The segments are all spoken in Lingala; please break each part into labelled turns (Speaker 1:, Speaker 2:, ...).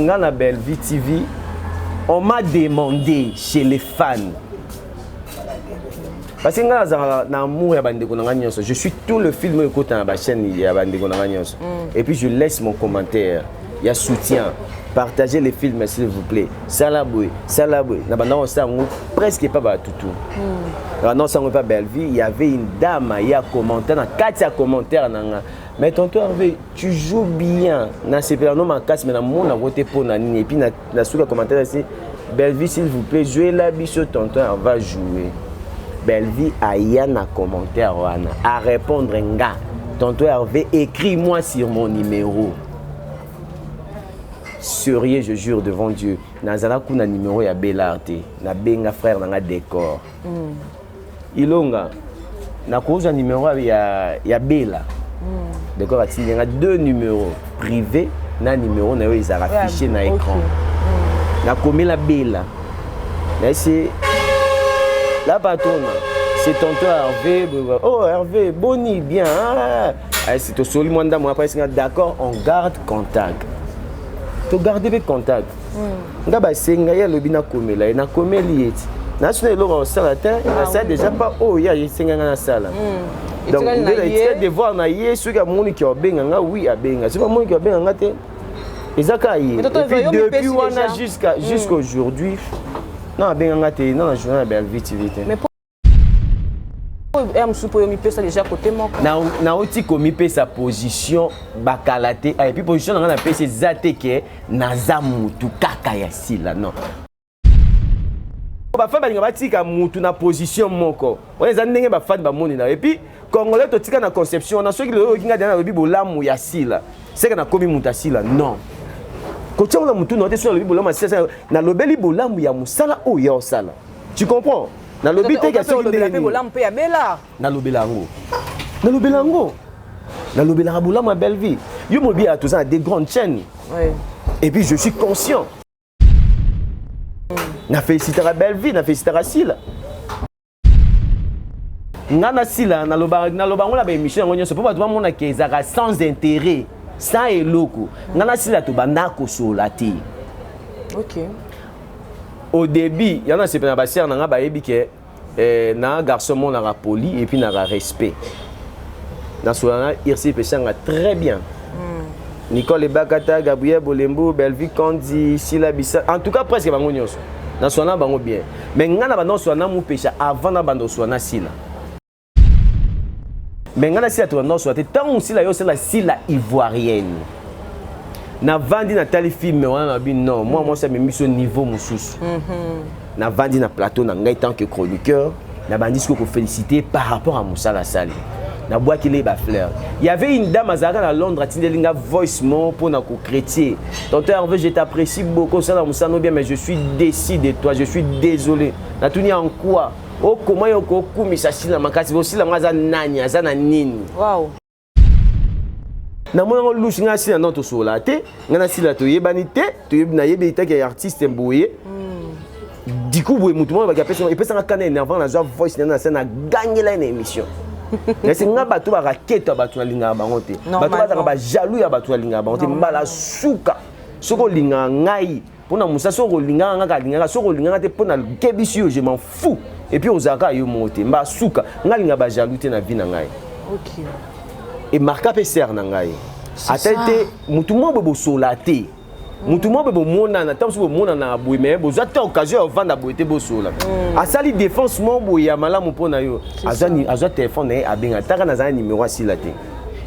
Speaker 1: Dans la Belle Vie TV, on m'a demandé chez les fans. Parce que je suis tout le film écoute dans la chaîne et puis je laisse mon commentaire. Il y a soutien. Partagez les films s'il vous plaît. Salaboué, salaboué. Presque pas tout. Non, ça pas Belle Vie. Il y avait une dame, il y a commentaire, quatre commentaires. Mais tonton Hervé, tu joues bien. Na sepela no makas mais na mon na voté pour na et puis na sous le commentaire ici Belle Vie s'il vous plaît, jouez la bicho tonton Hervé va jouer. Belle Vie aya na commentaire wana à répondre nga. Tonton Hervé, écris-moi sur mon numéro. Sérieux, je jure devant Dieu. Nazala kuna numéro ya Belarte, na benga frère na décor. Ilonga na cause numéro ya Bela. D'accord, il y a deux numéros privés, un numéro ils ont affiché dans l'écran. Na commis la Bela. C'est la patronne. C'est tonton Hervé. Oh Hervé, boni bien. C'est au sol moi après d'accord, on garde contact. Tu gardes le contact. Ngaba senga ya lobina komela, na komeli yeti. National lo sala ta, ça déjà pas oh ya senga na sala. Donc il est devoir na yé ceux qui a moni qui obenga oui abenga. C'est pas moni qui obenga te. Ezaka yi. Depuis wana jusqu'à aujourd'hui. Non abenga te non na journal Belle Vie TV. Na oti komi pe sa position bakalate et puis position na pe c'est zateke na zamutu kaka ya sila non. Ba fa ba linga batika mutu na position moko. On les ndenge ba fa ba moni na et puis congolais to tika na conception na ceux qui le kinga dana lobi bolamu ya sila. C'est que na komi muta sila non. Ko tia na mutu no te so lobi bolamu sila na lobeli bolamu ya musala o ya osala. Tu comprends? Na lobi te ka so ndenge bolamu pe ya Bela. Na lobelango. Na lobelango. Na lobelango bolamu ya Belle Vie. Yo mo bi à tous ça des grandes chaînes. Oui. Et puis je suis conscient. Na féliciter la Belle Vie, na féliciter la Sila. Ngana Sila na lobango la ba émission ngonyo so pas mona kezaka sans intérêt, sans eloko. Ngana Sila to banda ko solati. OK. Au début, il y en a c'est na ba sœur na ba yebi ke na garçon mon na poli et puis na respect. Na solana irsi pesanga très bien. Nicole Bakata, Gabriel Bolembo, Belle Vie Kondi, Sila Bissa, en tout cas presque bango nyonso. Na soana bango bien. Mais ngana ba no soana mu pécha avant na bando soana Sila. Mais ngana Sila to no soate tant Sila yo c'est la Sila ivoirienne. Na vandi na tali film wana bi non, moi ça me mis au niveau mususu. Na vandi na plateau na ngai tant que chroniqueur, na bandi ce ko féliciter par rapport à Moussala Sali. Na bois qu'il est ba fleur. Il y avait une dame à Londres à Tindelinga voice mon pour na ko chrétien. Tonton Hervé, je t'apprécie beaucoup ça na Moussano bien mais je suis déçu de toi, je suis désolé. Na tuni en quoi? Oh comment yo ko kumisa sila makasi aussi la maza nani azana nini. Wow. Na mona lushi nga sila non to sola te, ngana sila to yebani te, to yebna yebita ki artiste mboye. Du coup boye mutu mo ba ka pesa et pesa kana énervant na voice na scène a gagné la émission. Mais c'est nga bato ba raketa bato na linga bango te. Bato ba jaloux ya bato na linga bango te mbala suka. Soko linga ngai pona musa soko linga nga ka linga soko linga te pona kebisi je m'en fous. Et puis ozaka yo monte mba suka nga linga ba jaloux te na vie na ngai. OK. Et marka pe ser na ngai. Atete mutu mo bo solate. Mutu mo bo mona na tam so mona na boy mais bo zata occasion vanda boité bo sola. Asali défense mo bo ya malamu pona yo. Azwa téléphone na abenga taka na za numéro asila te.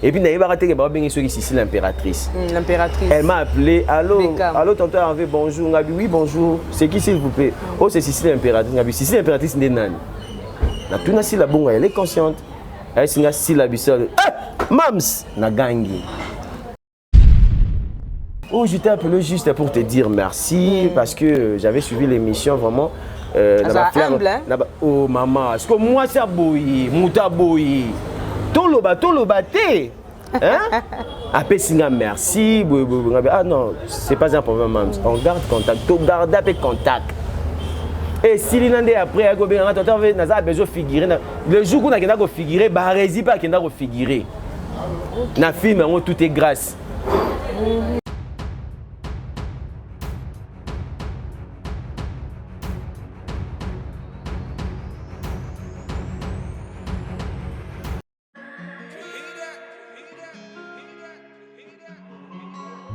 Speaker 1: Et puis na yeba rateke ba bengi soki Sissi l'impératrice. L'impératrice. Elle m'a appelé. Allô, allô tonton Hervé, bonjour. Ngabi oui, bonjour. C'est qui s'il vous plaît? Oh, c'est Sissi l'impératrice. Ngabi Sissi l'impératrice ndé nani? Na tuna si la bonga, elle est consciente. Elle singa si la bisole. Mams na gangi. Oh, je t'ai appelé juste pour te dire merci parce que j'avais suivi l'émission vraiment. Oh maman, est-ce que moi ça boyi, muta boyi. Toloba te. Hein? Après singa merci. Ah non, c'est pas un problème maman. On garde contact. To garde après contact. Et si l'inandé après go bien tonton naza besoin figurer le jour qu'on a kenda go figurer ba rési pas kenda go figurer. Na film tout est grâce.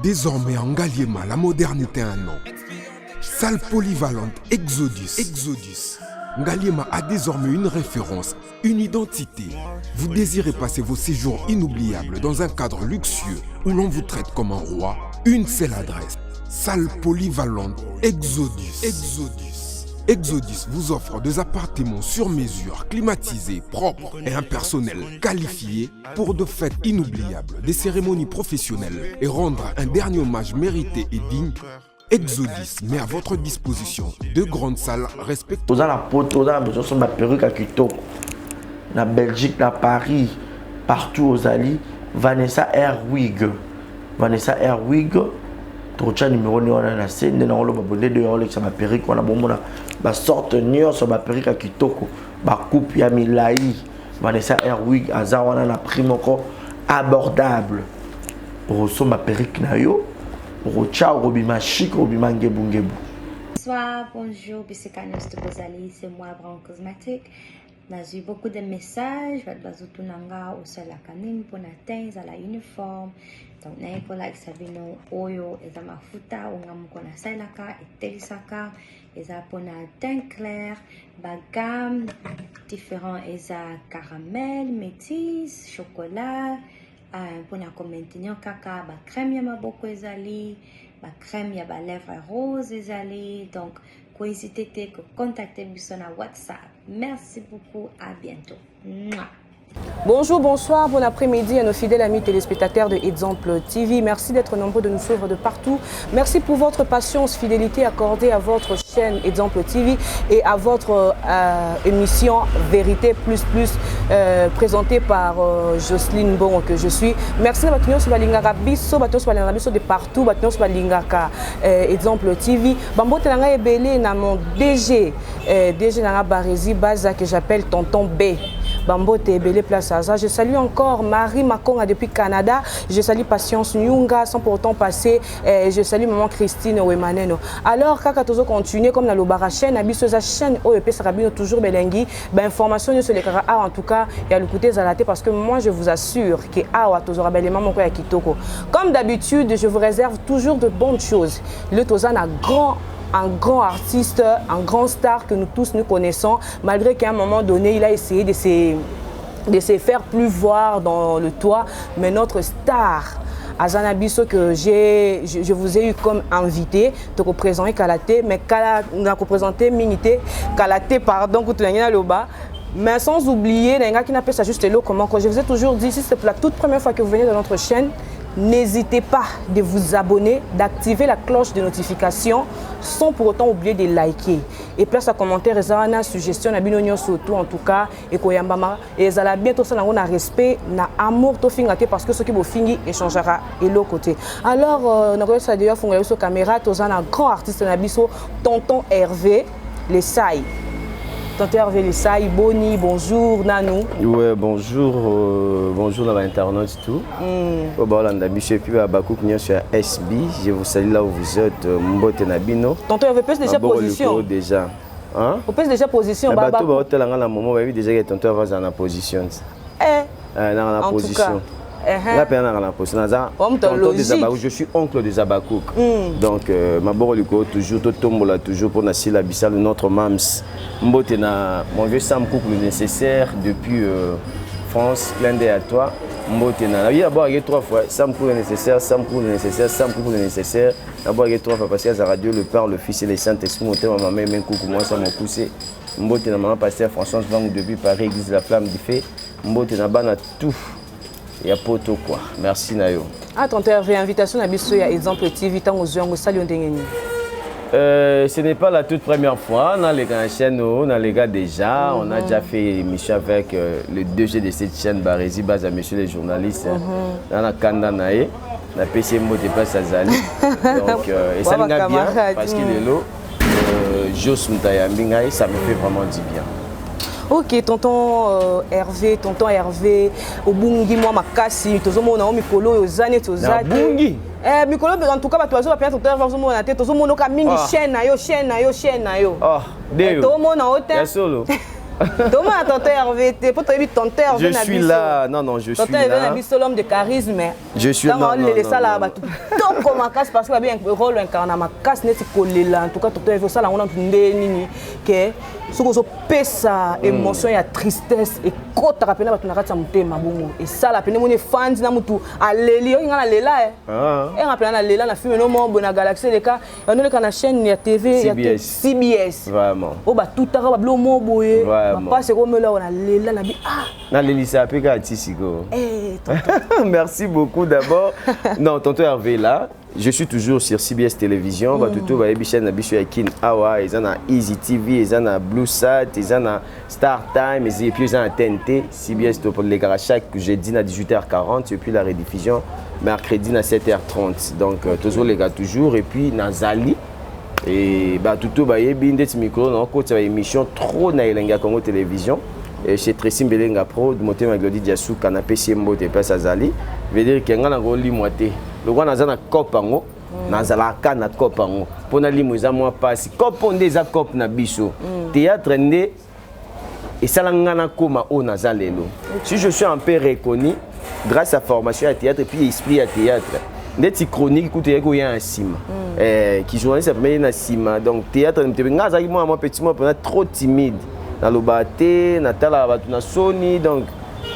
Speaker 2: Désormais en Ngaliema, la modernité a un nom. Salle polyvalente Exodus. Ngaliema a désormais une référence, une identité. Vous désirez passer vos séjours inoubliables dans un cadre luxueux où l'on vous traite comme un roi? Une seule adresse. Salle polyvalente Exodus. Exodus vous offre des appartements sur mesure, climatisés, propres et un personnel qualifié pour de fêtes inoubliables, des cérémonies professionnelles et rendre un dernier hommage mérité et digne. Exodus met à votre disposition deux grandes salles respectueuses.
Speaker 3: Dans la poto, dans la perruque à Kitoko, na Belgique, na Paris, partout aux alliés, Vanessa Airwig. Trocha numéro ni on a na scène na olo babonde de olo ça ma perruque on a bon mona ba sorte nion sur ma perruque à Kitoko ba coupe ya milai Vanessa Airwig aza wana na prix moko abordable pour so ma perruque na yo pour ciao robima chic robima ngebu.
Speaker 4: Bonsoir, bonjour, Bissekanos de Bozali, c'est moi, Brown Cosmétique. J'ai eu beaucoup de messages, Bazutunanga, au sol la canine, pour atteindre à la uniforme. Donc, n'a pas like Sabino, Oyo, et ma futa, ou n'a mukona sailaka, et telisaka, et ça pour na teint clair, bagam, différents, et ça caramel, métis, chocolat, pour na commenter kaka, ba crème yama beaucoup ezali, ba crème yaba lèvres rose ezali, donc, n'hésitez pas à contacter sur WhatsApp. Merci beaucoup, à bientôt. Mouah.
Speaker 5: Bonjour, bonsoir, bon après-midi à nos fidèles amis téléspectateurs de Exemple TV. Merci d'être nombreux de nous suivre de partout. Merci pour votre patience, fidélité accordée à votre chaîne Exemple TV et à votre émission Vérité Plus Plus présentée par Jocelyne Bon que je suis. Merci à Batignon sur Balingaka Bisso, Batignon sur Balingaka Bisso de partout, Batignon sur Balingaka Exemple TV. Bambo Telanga Ebele na mon DG Nanga Barési Baza que j'appelle Tonton B. Bambo Tebele Place Aza. Je salue encore Marie Makonga depuis Canada. Je salue Patience Nyunga sans pour autant passer. Je salue maman Christine Ouemaneno. Alors, quand on continue comme dans le chaîne, la chaîne OEP Sarabino toujours Belengi, ben information sur les Kara en tout cas, il y a le côté Zalaté parce que moi je vous assure que Awa Tozora Belema mon ya Kitoko. Comme d'habitude, je vous réserve toujours de bonnes choses. Le Tozan a un grand artiste, un grand star que nous tous nous connaissons, malgré qu'à un moment donné, il a essayé de se faire plus voir dans le toit. Mais notre star, Azana Bisso, que je vous ai eu comme invité, te représenter Kalaté, mais représenter Minité, Kalaté, pardon, mais sans oublier, les gars qui n'appellent ça juste l'eau, comment je vous ai toujours dit, si c'est pour la toute première fois que vous venez dans notre chaîne, n'hésitez pas de vous abonner, d'activer la cloche de notification sans pour autant oublier de liker. Et place à commentaire, et ça une suggestion, surtout en tout cas, et koyambama, et ça la bientôt ça n'a respect, na amour to fingate parce que ce qui vous fingi échangera et l'autre côté. Alors, nous avons ça d'ailleurs fongé sur caméra, tous un grand artiste nabiso, Tonton Hervé, les Saï. Tonton Hervé les Saï, Boni, bonjour Nanou.
Speaker 1: Ouais, bonjour, bonjour dans l'internet tout. Je suis à Bakouk sur SB. Je vous salue là où vous êtes, Mbote Nabino.
Speaker 5: Tonton Hervé pèse déjà position.
Speaker 1: Déjà. Hein?
Speaker 5: On pèse déjà position.
Speaker 1: Bateau va hôtel à un moment, déjà que Tonton Hervé est en position. Dans la position. Je suis oncle de Zabakouk. Donc, ma boroliko toujours tombola toujours pour nassi la bissale notre mams. Mbotena, mon vieux Sam Cook le nécessaire depuis France, plein d'œil à toi. Mbotena, il y a d'abord 3 fois Sam Cook le nécessaire, Sam Cook le nécessaire, Sam Cook le nécessaire. D'abord 3 fois parce que la radio, le Père, le Fils et le Saint-Esprit montaient ma maman même coucou moi ça m'a poussé. Mbotena maman pasteur François Vang depuis Paris, église la flamme du fait. Mbotena bana tout. Il y a poto quoi. Merci Nayo.
Speaker 5: Ah, Tonton Hervé, invitation à Bisso, il y a Exemple TV, tant aux yeux,
Speaker 1: ce n'est pas la toute première fois. On a les grandes chaînes, on a les gars déjà. On a déjà fait émission avec le 2G de cette chaîne, Barési, base à messieurs les journalistes. On a Kanda Naé, on a PCMO de Place Azali. Donc, et ça me va bien parce qu'il est là. Jos Mtayambingaï, ça me fait vraiment du bien.
Speaker 5: Ok, tonton Hervé, Obungi, moi, Makassi, Tozomo, Naomi Kolo, Ozane, Tozate.
Speaker 1: Obungi?
Speaker 5: Mikolo, en tout cas, tu as bien tonton Hervé, Tozomo, Tozomo, Mingi, chaîne, chaîne.
Speaker 1: Oh, Deo.
Speaker 5: Tozomo, na hôtel.
Speaker 1: Solo.
Speaker 5: Thomas, tonton Hervé, pour toi, tonton Hervé.
Speaker 1: Je suis là. Non, je suis là.
Speaker 5: Tonton Hervé, c'est l'homme de charisme.
Speaker 1: Je suis là.
Speaker 5: Non. Donc, comme ma casse, parce qu'il y a un rôle incarné, ma casse n'est pas collée là. En tout cas, tonton Hervé, ça, là, on a une nini. Que ce qu'on pèse émotion, il y a tristesse. Et quand tu rappelles, tu n'as pas de mabongo. Et ça, la peine, on est fan, tu n'as pas à l'élire, on a l'éla. Et rappelle, on a l'éla, on a fait un moment, on a galaxie, les cas. On a la chaîne, il y a TV, il y a CBS.
Speaker 1: Vraiment.
Speaker 5: Oh, bah, tout à l'heure, on a mot boye. Pas c'est comme là, on a l'éla, on a dit, ah.
Speaker 1: On a l'Élisa, puis Gatisigo. Merci beaucoup d'abord. Non, tonton Hervé là. Je suis toujours sur CBS Télévision. Tout va être chaîne Abichu Akin Awa, ils ont Easy TV, ils ont Blue Sat, ils ont Star Time, et puis ils ont TNT. CBS pour les gars chaque jeudi à 18h40 et puis la rediffusion mercredi à 7h30. Donc toujours les gars toujours et puis Nazali et tout va être bien des micros dans une émission trop na Elenga Congo Télévision. Et chez Tracy Mbelenga Pro, de monter ma Glody Diassou, canapé CMO, de Pes Azali, veut dire qu'il y a un rôle limité. Le roi n'a pas de copango, n'a pas de copango. Pour la limousin, moi, passe. Copon des accords na biso. Théâtre ndé, et ça l'angana koma o nazalelo. Si je suis un peu reconnu, grâce à formation à théâtre et puis esprit à théâtre, des chroniques écoute il y a un cima qui journaliste ça met un cima donc théâtre moi petit moi trop timide dans le baté na tala batu na soni donc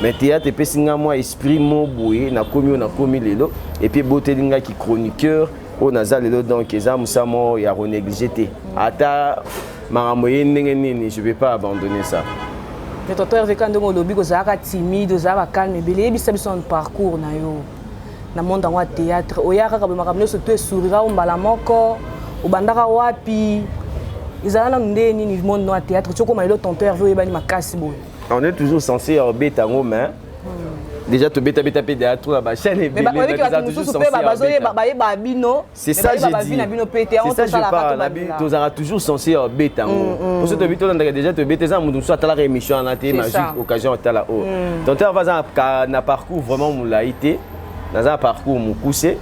Speaker 1: mais théâtre pe singa moi esprit mo boye na komi lelo et puis beauté linga qui chroniqueur o naza lelo donc eza musamo ya renégligé té ata maramoye ndenge nini je vais pas abandonner ça.
Speaker 5: Mais tonton Hervé quand on lobby kozaka timide ozaka calme belé bisa biso un parcours na yo na monde en théâtre oyaka ka makamno surtout sourira o mbala moko obandaka wapi izala ndeni ni monde no théâtre toko mailo tonton Hervé ebani makasi boy.
Speaker 1: On est toujours censé orbiter en main. Déjà tu bêta derrière toi la chaîne est belle. C'est ça j'ai dit. C'est ça je parle. Tu seras toujours censé orbiter en haut. Pour ce que tu as déjà tu bêta ça nous soit à la émission en athée magique occasion à la haut. Donc tu vas na parcours vraiment mon l'a été. Dans un parcours mon coussé.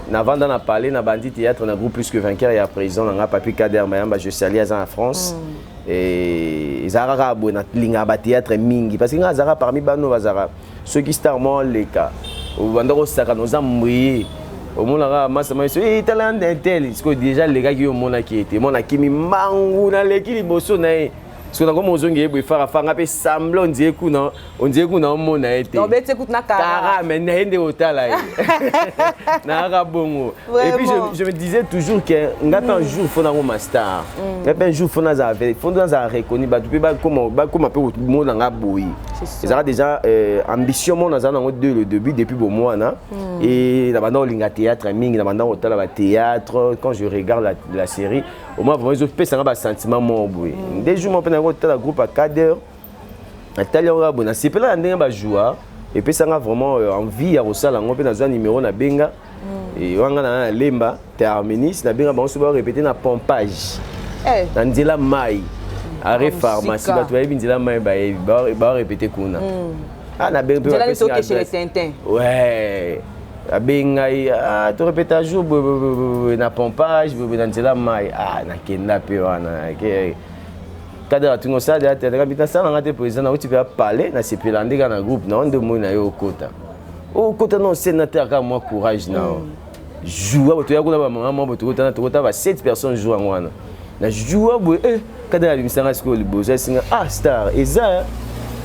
Speaker 1: Na vanda na parler na bandit théâtre na groupe plus que vainqueur et à présent na papi Kader Mayamba je salue en France. Et Zara na linga ba théâtre mingi parce que Zara parmi bano bazara ceux qui starment les cas au bandoro saka nos amouillés au monde là massa mais eh talent intel parce que déjà les gars qui au monde qui était mon akimi mangu na l'équipe liboso na parce que comme ozongi ebo fara fanga pe semblant on dirait que na mon na été
Speaker 5: non bête écoute na
Speaker 1: kara mais na ende otala na rabongo et puis je me disais toujours que ngapa un jour faut na ma star ngapa un jour faut na za reconnu ba tu peux comment peut monde nga boyi ils aura déjà ambition mon na za nango dès le début depuis bon mois na et na banda olinga théâtre mingi na banda otala ba théâtre quand je regarde la série au moins vraiment je peux ça ba sentiment mon boyi des jours mon le groupe à Kader c'est pas là ndenge ba joueur et puis ça a vraiment envie à resala ngompe na za numéro na benga et wanga na lemba terminus na benga ba so ba répéter na pompage na ndila mai arrêt pharmacie ba to yebi ndila mai ba répéter kuna ah na benga
Speaker 5: ndila to que chez les Tintin
Speaker 1: ouais a benga tu répètes à jour na pompage na ndila mai ah na kenda pe wana Kader tu ça de tête capitaine ça na président où tu peux parler na sepelande dans groupe na onde mo na yo kota o kota non sénateur ka moi courage na joua to ya kuna ba maman bo to kota ba 7 personnes jouent en wana na joua bo Kader ali misanga siko liboza singa ah star eza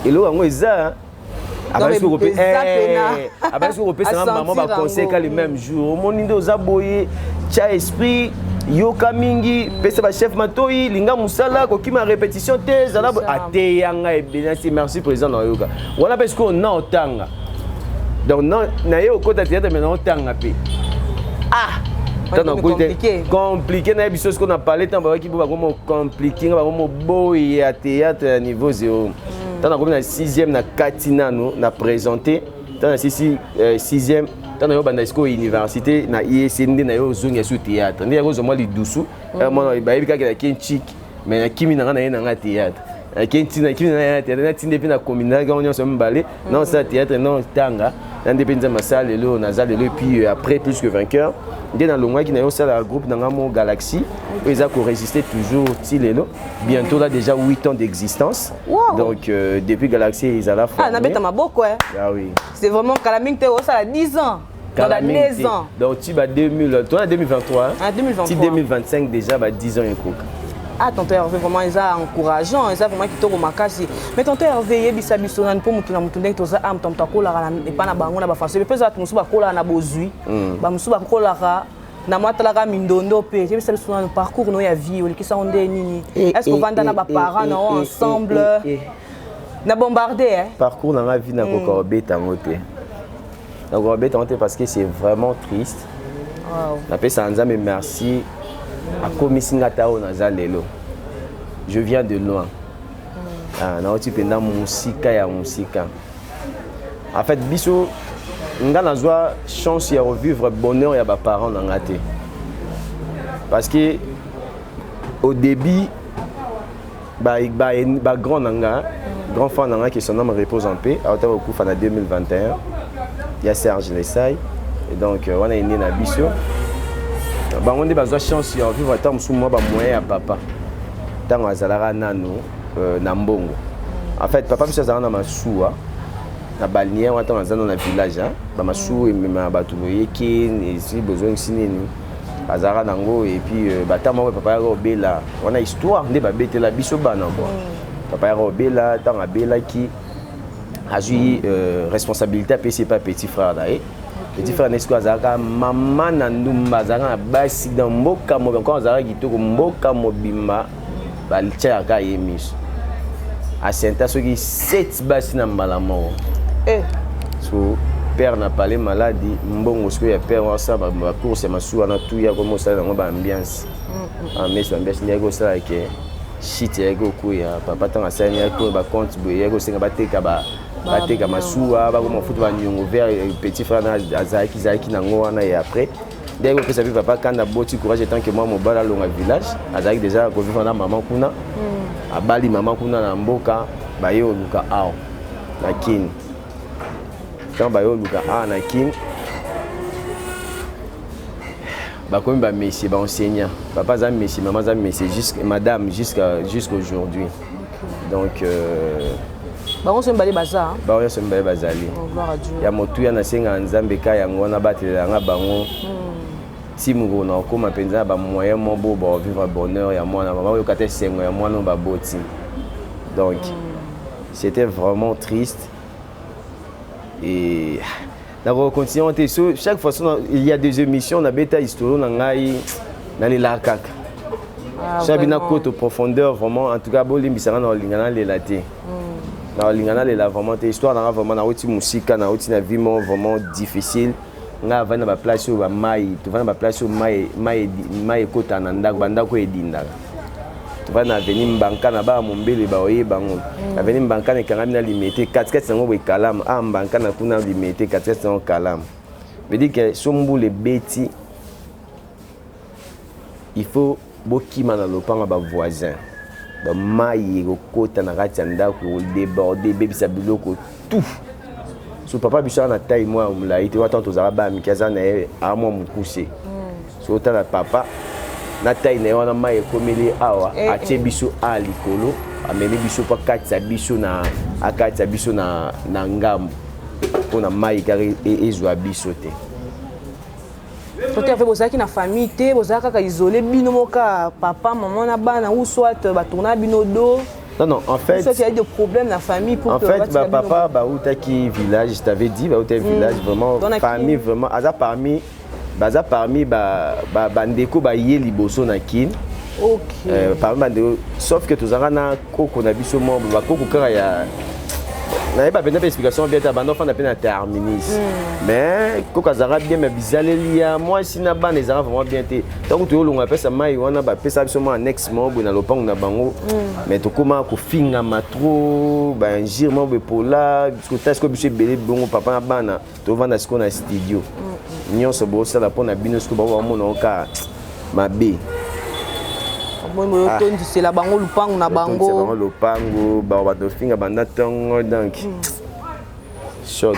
Speaker 1: elo ngo eza après ce que ça maman ba conseil ka le même jour mon ndo za boye cha esprit yoka mingi pesa ba chef matoi linga musala ko kima répétition te zala ate yanga e bien merci président na yoka wala parce qu'on a otanga donc non na yo ko ta théâtre mais non otanga pe compliqué na biso ce qu'on a parlé tant ba ki ba comme compliqué ba comme boy à théâtre à niveau 0 tant comme na 6e na katina no na présenter tant na 6e dans yo banda sko université na ISND na yo zonga sous théâtre ndi yako zomwa lidusu mwana bayebi kaka na kenchik mais na kimi na nga théâtre na kenti na kimi na théâtre na tinde pe na communal ga onyo so mbale non ça théâtre non tanga Indépendant Massa lelo naza lelo et puis après plus que vainqueur dès dans longwa qui na yo sala groupe dans Galaxy ils a ko résister toujours ti lelo bientôt là déjà 8 ans d'existence.
Speaker 5: Wow.
Speaker 1: Donc depuis Galaxy ils allaient
Speaker 5: ah na beta maboko hein.
Speaker 1: Ah oui,
Speaker 5: c'est vraiment Calaming te ça a 10 ans dans la 10 ans
Speaker 1: donc tu vas 2000 toi en 2023
Speaker 5: en 2023
Speaker 1: si 2025 déjà bah 10 ans et quoi.
Speaker 5: Ah, tonton Hervé, vraiment, ils sont encourageants, ils sont vraiment qui tombent au makasi. Mais tonton Hervé, il y a des personnes pour que nous ayons des âmes, tant que et pas na bango na bafasi. Mais peut-être que nous sommes pas na bozui, bah nous sommes pas là na matala mindondo pe. Il y a des personnes parcours nous ya vie, qui sont des nini. Est-ce que vanda na ba parents na ensemble na bombardé hein? Parcours
Speaker 1: na ma vie na ko beta ngote. Na ko beta ngote parce que c'est vraiment triste. Wow. Na pe sanza mais merci. Je viens de loin. En fait, biso nga na joie chance ya revivre bonheur ya ba parents na ngate. Parce que au début ba grand nanga, grand fan nanga qui son nom repose en paix, a été en 2021. Il y a Serge Lessay et donc on a né na biso. On a besoin de chance de vivre tant que moi moyen à papa. Tant que Zalara nano Nambongo. En fait, papa monsieur Zalara na masua na balnière on dans un village hein. Ba masou et ma batunoye qui et si besoin sinini. Azara nango et puis bata moi papa ya obela. On a histoire de ba bete la biso bana quoi. Papa ya obela tant abela qui a eu responsabilité à PC pas petit frère d'ailleurs. Petit frère Nesco Azaka, maman Nandumba Azaka, basi dans Mboka Mobimba, quand Azaka qui tourne Mboka Mobimba, Balchaka Yemis. À Saint-Asogi, 7 basi dans Malamo. So, père n'a pas les maladies, Mbongo, ce que père, on ça, ma course, ma sou, on a tout, il y a comme ça dans l'ambiance. Ambiance, il y a comme ça, qui shit, il y a comme ça, papa, tant à ça, il y a comme ça, compte, il y a comme ça, bateka masuwa ba ko foot ba nyongo vers petit frère Azaki nango wana et après dès que ça papa quand na boti courage tant que moi mon bala longa village Azaki déjà ko vivre na maman kuna abali maman kuna na mboka ba yo luka ao na kin quand ba yo luka a na kin ba comme ba monsieur ba enseignant papa za monsieur maman za monsieur jusqu'à madame jusqu'à aujourd'hui donc
Speaker 5: Baron se mbali baza.
Speaker 1: Baron se mbali bazali.
Speaker 5: Gloire à Dieu.
Speaker 1: Ya motu ya na senga nzambe ka yango na batela nga bango. Si mungo na ko mapenza ba moyen mo bo ba vivre bonheur ya moi na maman yo kate sengo ya moi no ba boti. Donc c'était vraiment triste et na continuer chaque fois il y a des émissions na beta histoire na ngai na les lakaka. Chabina côte aux profondeurs vraiment en tout cas bolimbisanga na lingana le laté. Na lingana le la vraiment histoire na vraiment na oti musika na oti na vie vraiment difficile. Nga va na ba place au ba mai, tu vas na ba place au mai kota na ndako bandako edinda. Tu vas na avenue Mbanka na ba mombele ba oye bango. Avenue Mbanka ne kangami na limité 4 sango bo kalam a Mbanka na kuna limité 4 sango kalam. Veut dire que sombu le beti il faut bokima na lopanga ba voisin. Ba mai kota na kati ndako déborder bebisa biloko tout. So papa biso na taille moi omla ite wata tozala ba mikaza na a moi mukuse. So tala papa na taille na wana mai komeli awa atie biso a likolo ameli biso pa katsa biso na akatsa biso na ngambo pona mai kare ezwa biso te.
Speaker 5: Toi tu bozaki na famille te bozaka ka isolé bino moka papa maman na bana ou soit ba tourna bino do.
Speaker 1: Non, en fait,
Speaker 5: il y a des problèmes dans la famille pour
Speaker 1: en fait, papa, qui village, je t'avais dit, village vraiment, famille vraiment, parmi bandeko yeli boso na kin.
Speaker 5: OK.
Speaker 1: Parmi bandeko, sauf que tous na koko na biso mo ba koko kara ya na pas besoin d'explication bien ta bande enfant na terminis. Mais koko zara bien mais bizalélia moi si na bande zara vraiment bien te. Donc tu olonga pesa mai wana ba pesa biso mo annexe mo na lopango na bango. Mais to koma ko finga matro ba ngir mo be pola parce que biso belé bongo papa na bana to vanda siko na studio. Nyonso bo sala pona bino siko ba wa mona ka mabe.
Speaker 5: Moi c'est la bango lupango na bango.
Speaker 1: C'est vraiment lupango ba ba to finga banda tongo donc choc.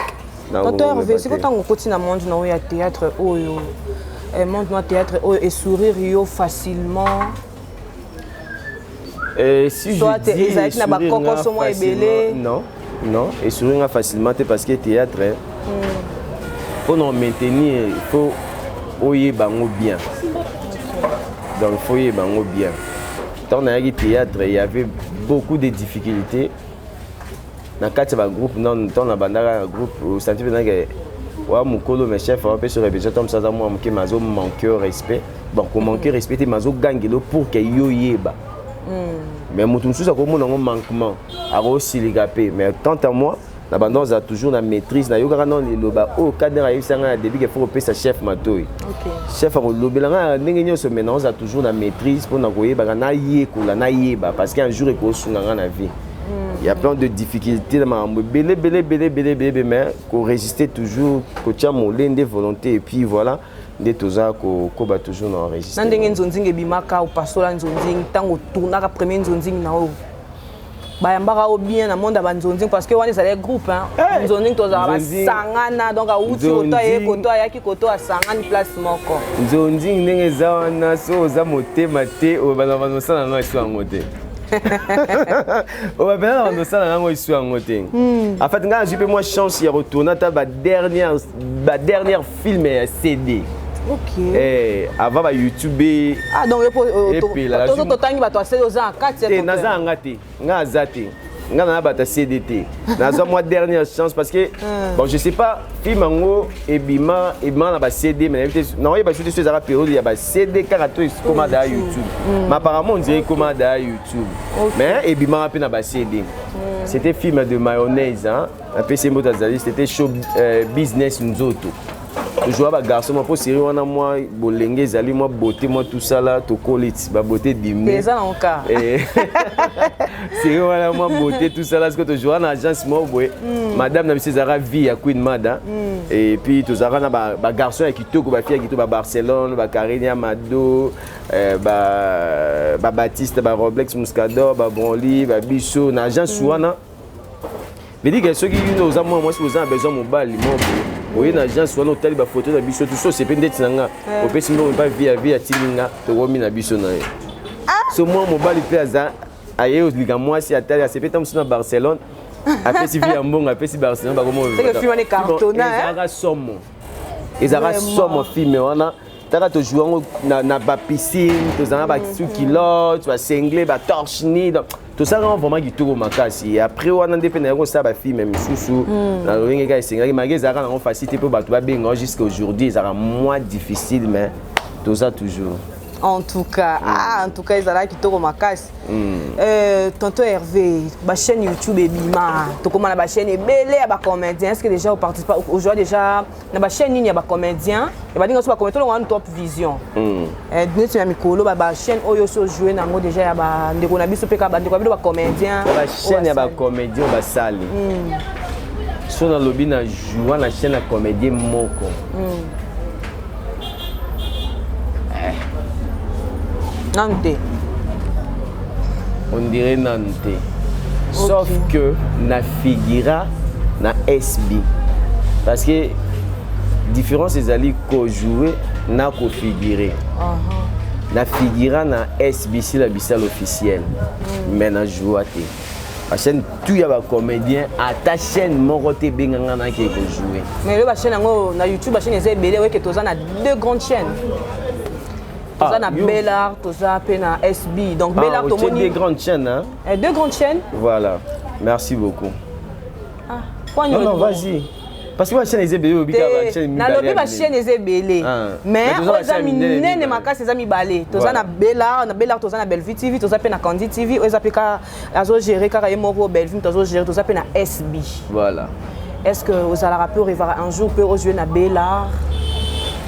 Speaker 5: Docteur Hervé, c'est quand on continue dans le monde de théâtre, monde de théâtre et sourire facilement.
Speaker 1: Si je dis sourire non, et sourire facilement parce que théâtre, pour nous maintenir, il faut oyer bango bien. Donc il faut oyer bango bien. Quand on a eu théâtre, il y avait beaucoup de difficultés. Dans le groupe, dans le groupe, au senti que mon colo, mes chefs, on peut se répéter comme ça, moi, je manque de respect. Bon, pour manquer de respect, je gagne pour que yo yeba. Mais mon tout ça, comme un manquement, à aussi les gapés. Mais quant à moi, l'abandon a toujours la maîtrise. Na yoga non le loba. Oh, cadre a eu ça un début qu'il faut repérer sa chef matoy. Chef a lobé là, n'engagez ce maintenant a toujours la maîtrise pour n'envoyer bagana yé kola na yeba parce qu'un jour il faut sunga na vie. Il y a plein de difficultés dans ma belé, mais qu'on résistait toujours, qu'on tient mon lien de volonté et puis voilà, des tosa qu'on bat toujours dans résister.
Speaker 5: Nandenge nzonzing e bimaka ou pasola nzonzing tango tourna ka premier nzonzing na o. Ba yambaka o bien na monde ba nzonzing parce que wana ça les groupe hein. Nzonzing toza ba sangana donc a uti koto e koto ayaki koto a sangani place moko.
Speaker 1: Nzonzing ndenge za wana so za motema te o bana bana sana no isu angote. On va bien dans ça là moi ici en côté. En fait quand j'ai eu moi chance de retourner à ma dernière film CD.
Speaker 5: OK.
Speaker 1: Avant ba YouTube.
Speaker 5: Ah donc to tangi ba to CD aux en 4
Speaker 1: c'est naza ngati ngazati. Ngana bata CDT. Naza moi dernière chance parce que bon je sais pas film ngo ebima na ba CD mais non il ba shooter sur la période il y a ba CD karato commande à YouTube. Mais apparemment on dirait commande à YouTube. Mais ebima pe na ba CD. C'était film de mayonnaise hein. Un peu c'est mot d'azali c'était show business nzoto. Toujours ba garçon moi pour série wana moi bolenge zali moi beauté moi tout ça là to colite ba beauté dimne.
Speaker 5: Déjà en cas.
Speaker 1: C'est voilà moi beauté tout ça là ce que tu joues en agence moi boy. Madame na monsieur Zara vie à Queen Mada et puis tu Zara na ba garçon qui toko ba fille qui to ba Barcelone ba Karina Mado ba Baptiste ba Roblex Muscador ba Bonli ba Bicho na agence wana. Mais dis que ceux qui nous ont moi si vous avez besoin mobile moi oui, na agence wana otali ba photo na biso tout ça c'est peut-être nanga au pesi mbo pas via tilinga to womi na biso na ye. So moi mobile pe aza aye oslika moi si atali c'est peut-être na Barcelone après si via mbongo après si Barcelone ba comment
Speaker 5: c'est que film on cartonnage
Speaker 1: ils ara somme film wana taka to jouer na ba piscine to zanga ba kilote ba single ba torche ni tout ça rend vraiment du tout makasi après on a dépendant de ça ba film même sous na ringa ga single malgré ça rend facilité pour ba to ba benga jusqu'à aujourd'hui ça rend moins difficile mais tout ça toujours.
Speaker 5: En tout cas, ils ont qui toko makas. Tonton Hervé, la chaîne YouTube est bima. Tu comment la chaîne est belle, il y a comédien. Est-ce que déjà vous participez aujourd'hui déjà dans la chaîne il y a comédien. Il va dire que comédien on a une top vision. Nous tu as mis colo la chaîne oyo so jouer na déjà il y a ndeko na biso peka ndeko ba comédien.
Speaker 1: La chaîne il y a comédien ba sali. So na lobby na jouer la chaîne la comédien moko.
Speaker 5: Nanté.
Speaker 1: On dirait Nanté. Sauf que na figura na SB. Parce que différence des alliés qu'on jouer na qu'on figurer. Na figura na SB c'est la bissale officielle. Mais na jouer la chaîne tout y a des comédiens à ta chaîne mon côté benganga qui jouer.
Speaker 5: Mais la chaîne na YouTube la chaîne est belé ouais que tu as deux grandes chaînes. Toza na Bellard, toza pe na SB. Donc Bellard to moni
Speaker 1: deux grandes chaînes hein.
Speaker 5: Deux grandes chaînes.
Speaker 1: Voilà. Merci beaucoup.
Speaker 5: Non,
Speaker 1: vas-y. Parce que la chaîne est belée obika la chaîne.
Speaker 5: Na lobi la chaîne est belée. Mais toza minene makasi za mi balé. Toza na Bellard toza na Bellevue TV, toza pe na Candy TV, oza pe ka azo gérer ka yemoko Bellevue, toza gérer toza pe na SB.
Speaker 1: Voilà.
Speaker 5: Est-ce que vous allez rappeler arriver un jour peut jouer na Bellard?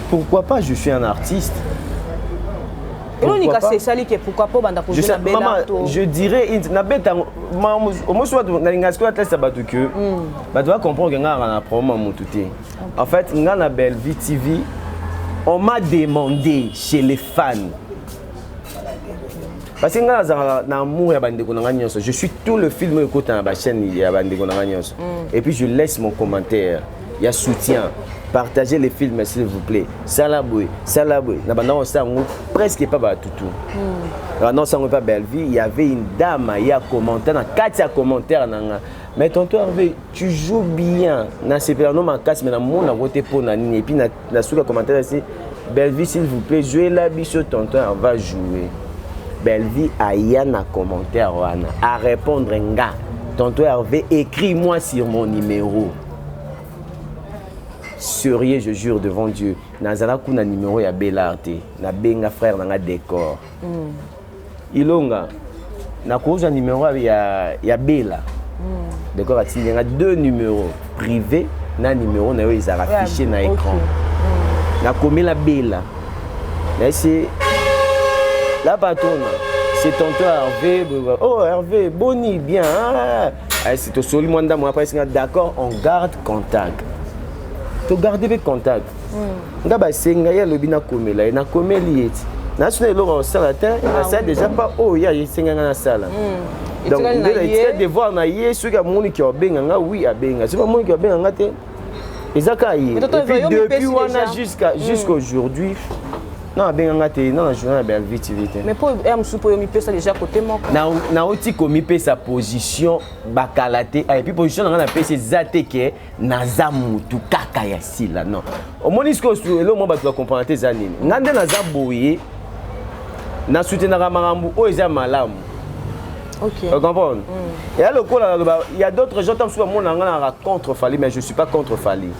Speaker 1: Pourquoi pas, je suis un artiste.
Speaker 5: Pourquoi pas banda jouer na Bellard?
Speaker 1: Je dirais na beta au moins soit na lingasko atlas sabatu que ba doit comprendre que nga na promo mututé. En fait, nga na Bellevue TV, on m'a demandé chez les fans. Parce que nga na amour ya bandeko na nyonso, je suis tout le film écoutant na ba chaîne ya bandeko na nyonso. Et puis je laisse mon commentaire. il y a soutien. Partagez les films s'il vous plaît. Salaboué. Presque pas tout. Non, ça pas Belleville. Il y avait une dame, il y a commentaire, quatre commentaires. Mais tonton Hervé, tu joues bien. Na c'est pas non ma casse mais na mon a voté pour nani et puis na sous le commentaire ici Belleville s'il vous plaît, jouez la biche tonton va jouer. Belleville a un commentaire à répondre nga. Tonton Hervé, écris-moi sur mon numéro. Sérieux, je jure devant Dieu. Nazala kuna numéro ya Belarte, na benga frère na décor. Ilonga na cause numéro ya Bela. D'accord, il y a deux numéros privés, un numéro ils ont affiché dans l'écran. Na commis la Bela. Là c'est la patronne. C'est tonton Hervé. Oh Hervé, boni bien. C'est au soli moi après d'accord, on garde contact. Tu gardes le contact. Ngaba senga ya lobina komela na komeli eti. Na suna eloko sala ta, ça déjà pas oh ya senga na sala. Donc il est devoir na ye ceux qui moni qui obenga nga oui abenga. C'est pas moni qui obenga nga te. Ezaka yi. Depuis wana jusqu'à aujourd'hui. Non, ben nga te non journal Belleville TV.
Speaker 5: Mais pour soupo yo mi pesa déjà côté moi.
Speaker 1: Na oti komi pe sa position bakalate et puis position nga na pesa zate ke naza mutu kaka ya sila non. Au monisco lo mo ba tu comprendre tes années. Ngande naza boye na soutenaka marambu o eza malamu.
Speaker 5: OK.
Speaker 1: Vous comprenez? Et alors il y a d'autres gens qui sont contre Fali mais je suis pas contre Fali.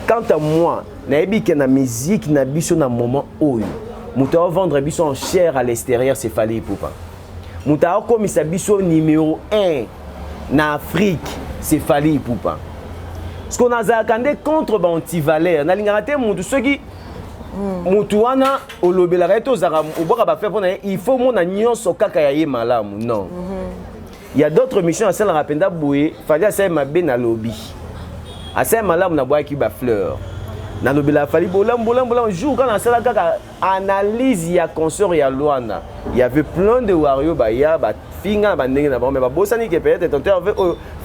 Speaker 1: Quant à moi, naebi que na musique na biso na moment oyo. Muta vendre biso en chair à l'extérieur c'est Fali Poupa. Muta comme sa biso numéro 1 na Afrique c'est Fali Poupa. Ce qu'on a zakandé contre anti-valeur na lingaraté mutu ceux qui mutu wana olobela reto zara oboka ba faire il faut mon nyonso kaka ya ye malamu non. Il y a d'autres missions à celle rapenda boué Fali a ça mabe na lobby. Assez malamu na bois qui ba fleur. Na lobela Fali bolam jour quand on sala kaka analyse ya consort ya Luanda. Il y avait plein de Wario ba ya ba finga ba ndenge na ba mais ba bosani que peut-être tonton avait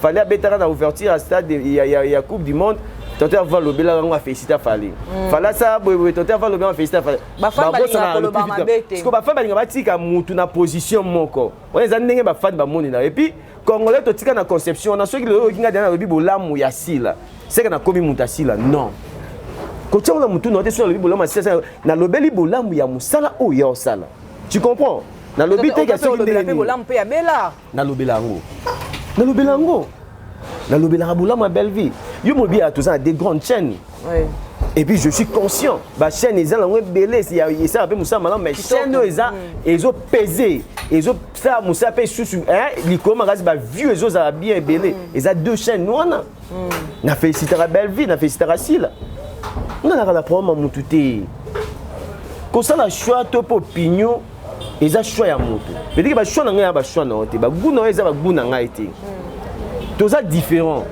Speaker 1: Fali a betara na ouverture à stade il y a Coupe du monde. Tonton va lobela nga féliciter Fali. Fala ça boy tonton va lobela féliciter Fali.
Speaker 5: Ba famba na koloba mabete.
Speaker 1: Parce que ba famba nga batika mutu na position moko. On les a ndenge ba fan ba moni na et puis Congolais to tika na conception na ceux qui le kinga dana lobi bolamu ya sila. C'est que na komi mutasila non. Quand tu as mutu noté sur le bolamu na lobeli bolamu ya musala o ya osala. Tu comprends? Na lobi te ka sur le
Speaker 5: bolamu pe ya Bela.
Speaker 1: Na lobelango. Na lobelango. Na lobela bolamu à Belleville. Yo mo bi a tout ça des grandes chaînes.
Speaker 5: Oui.
Speaker 1: Et puis je suis conscient, bah chaîne ils ont belé, il ça un peu moussa maintenant mais chaîne ils ont pesé, ils ont ça moussa pe sous hein, les comment gaz bah vieux ils ont bien belé, ils ont deux chaînes nous on a. Na féliciter à Belleville, na féliciter à Sila. On a la problème mon touté. Comme ça la choix top opinion, ils ont choix à moto. Mais dit que bah choix n'a pas choix non, bah goût non ils ont goût n'a été. Tout ça différent.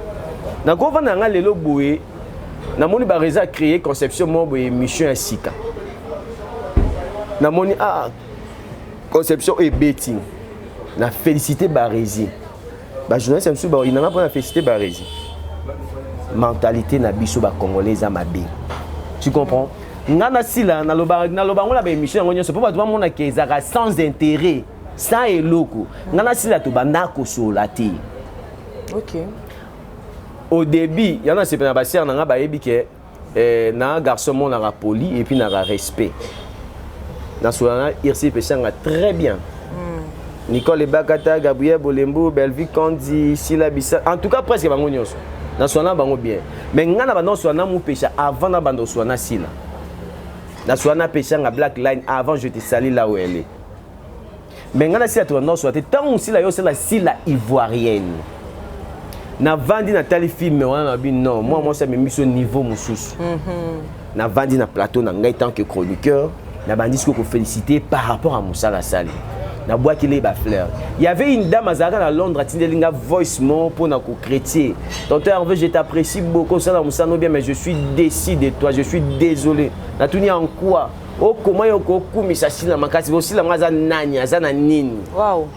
Speaker 1: Na ko va na lelo boé. Namoni Bareza créé conception mon émission à Sika. Namoni conception et betting. Na félicité Barézi. Ba journaliste monsieur ba il n'a pas félicité Barézi. Mentalité na biso ba congolais à mabe. Tu comprends? Ngana sila na loba on la émission ngonyo c'est pas tout monde qui ezaka sans intérêt, sans eloko. Ngana sila to banda ko solati.
Speaker 5: OK.
Speaker 1: Au début, il y en a qui ont un garçon qui est poli et puis un respect. Dans ce moment-là, Irsi Péchanga très bien. Nicole Ebakata, Gabriel Bolembo, Belleville Kondi, Sila Bissa, en tout cas presque bango nyonso. Dans ce moment-là, bango bien. Mais ngana bando soana mu pécha avant na bando soana Sila. Dans ce moment-là, Péchanga Black Line avant je te salue là où elle est. Mais ngana Sila to non soate tant Sila yo c'est la Sila ivoirienne. Na vandi na tali film wana bi non moi ça me mis au niveau mususu na vandi na plateau na ngai tant que chroniqueur na bandi ce ko féliciter par rapport à Moussala Sali na bois qu'il est ba fleur il y avait une dame azaka na Londres atindelinga voice mo pour na ko chrétien tonton Hervé je t'apprécie beaucoup ça Moussa no bien mais je suis déçu de toi je suis désolé na tuni en quoi o comment yo ko kumisa sila makasi aussi la ngaza nani azana nini
Speaker 5: wow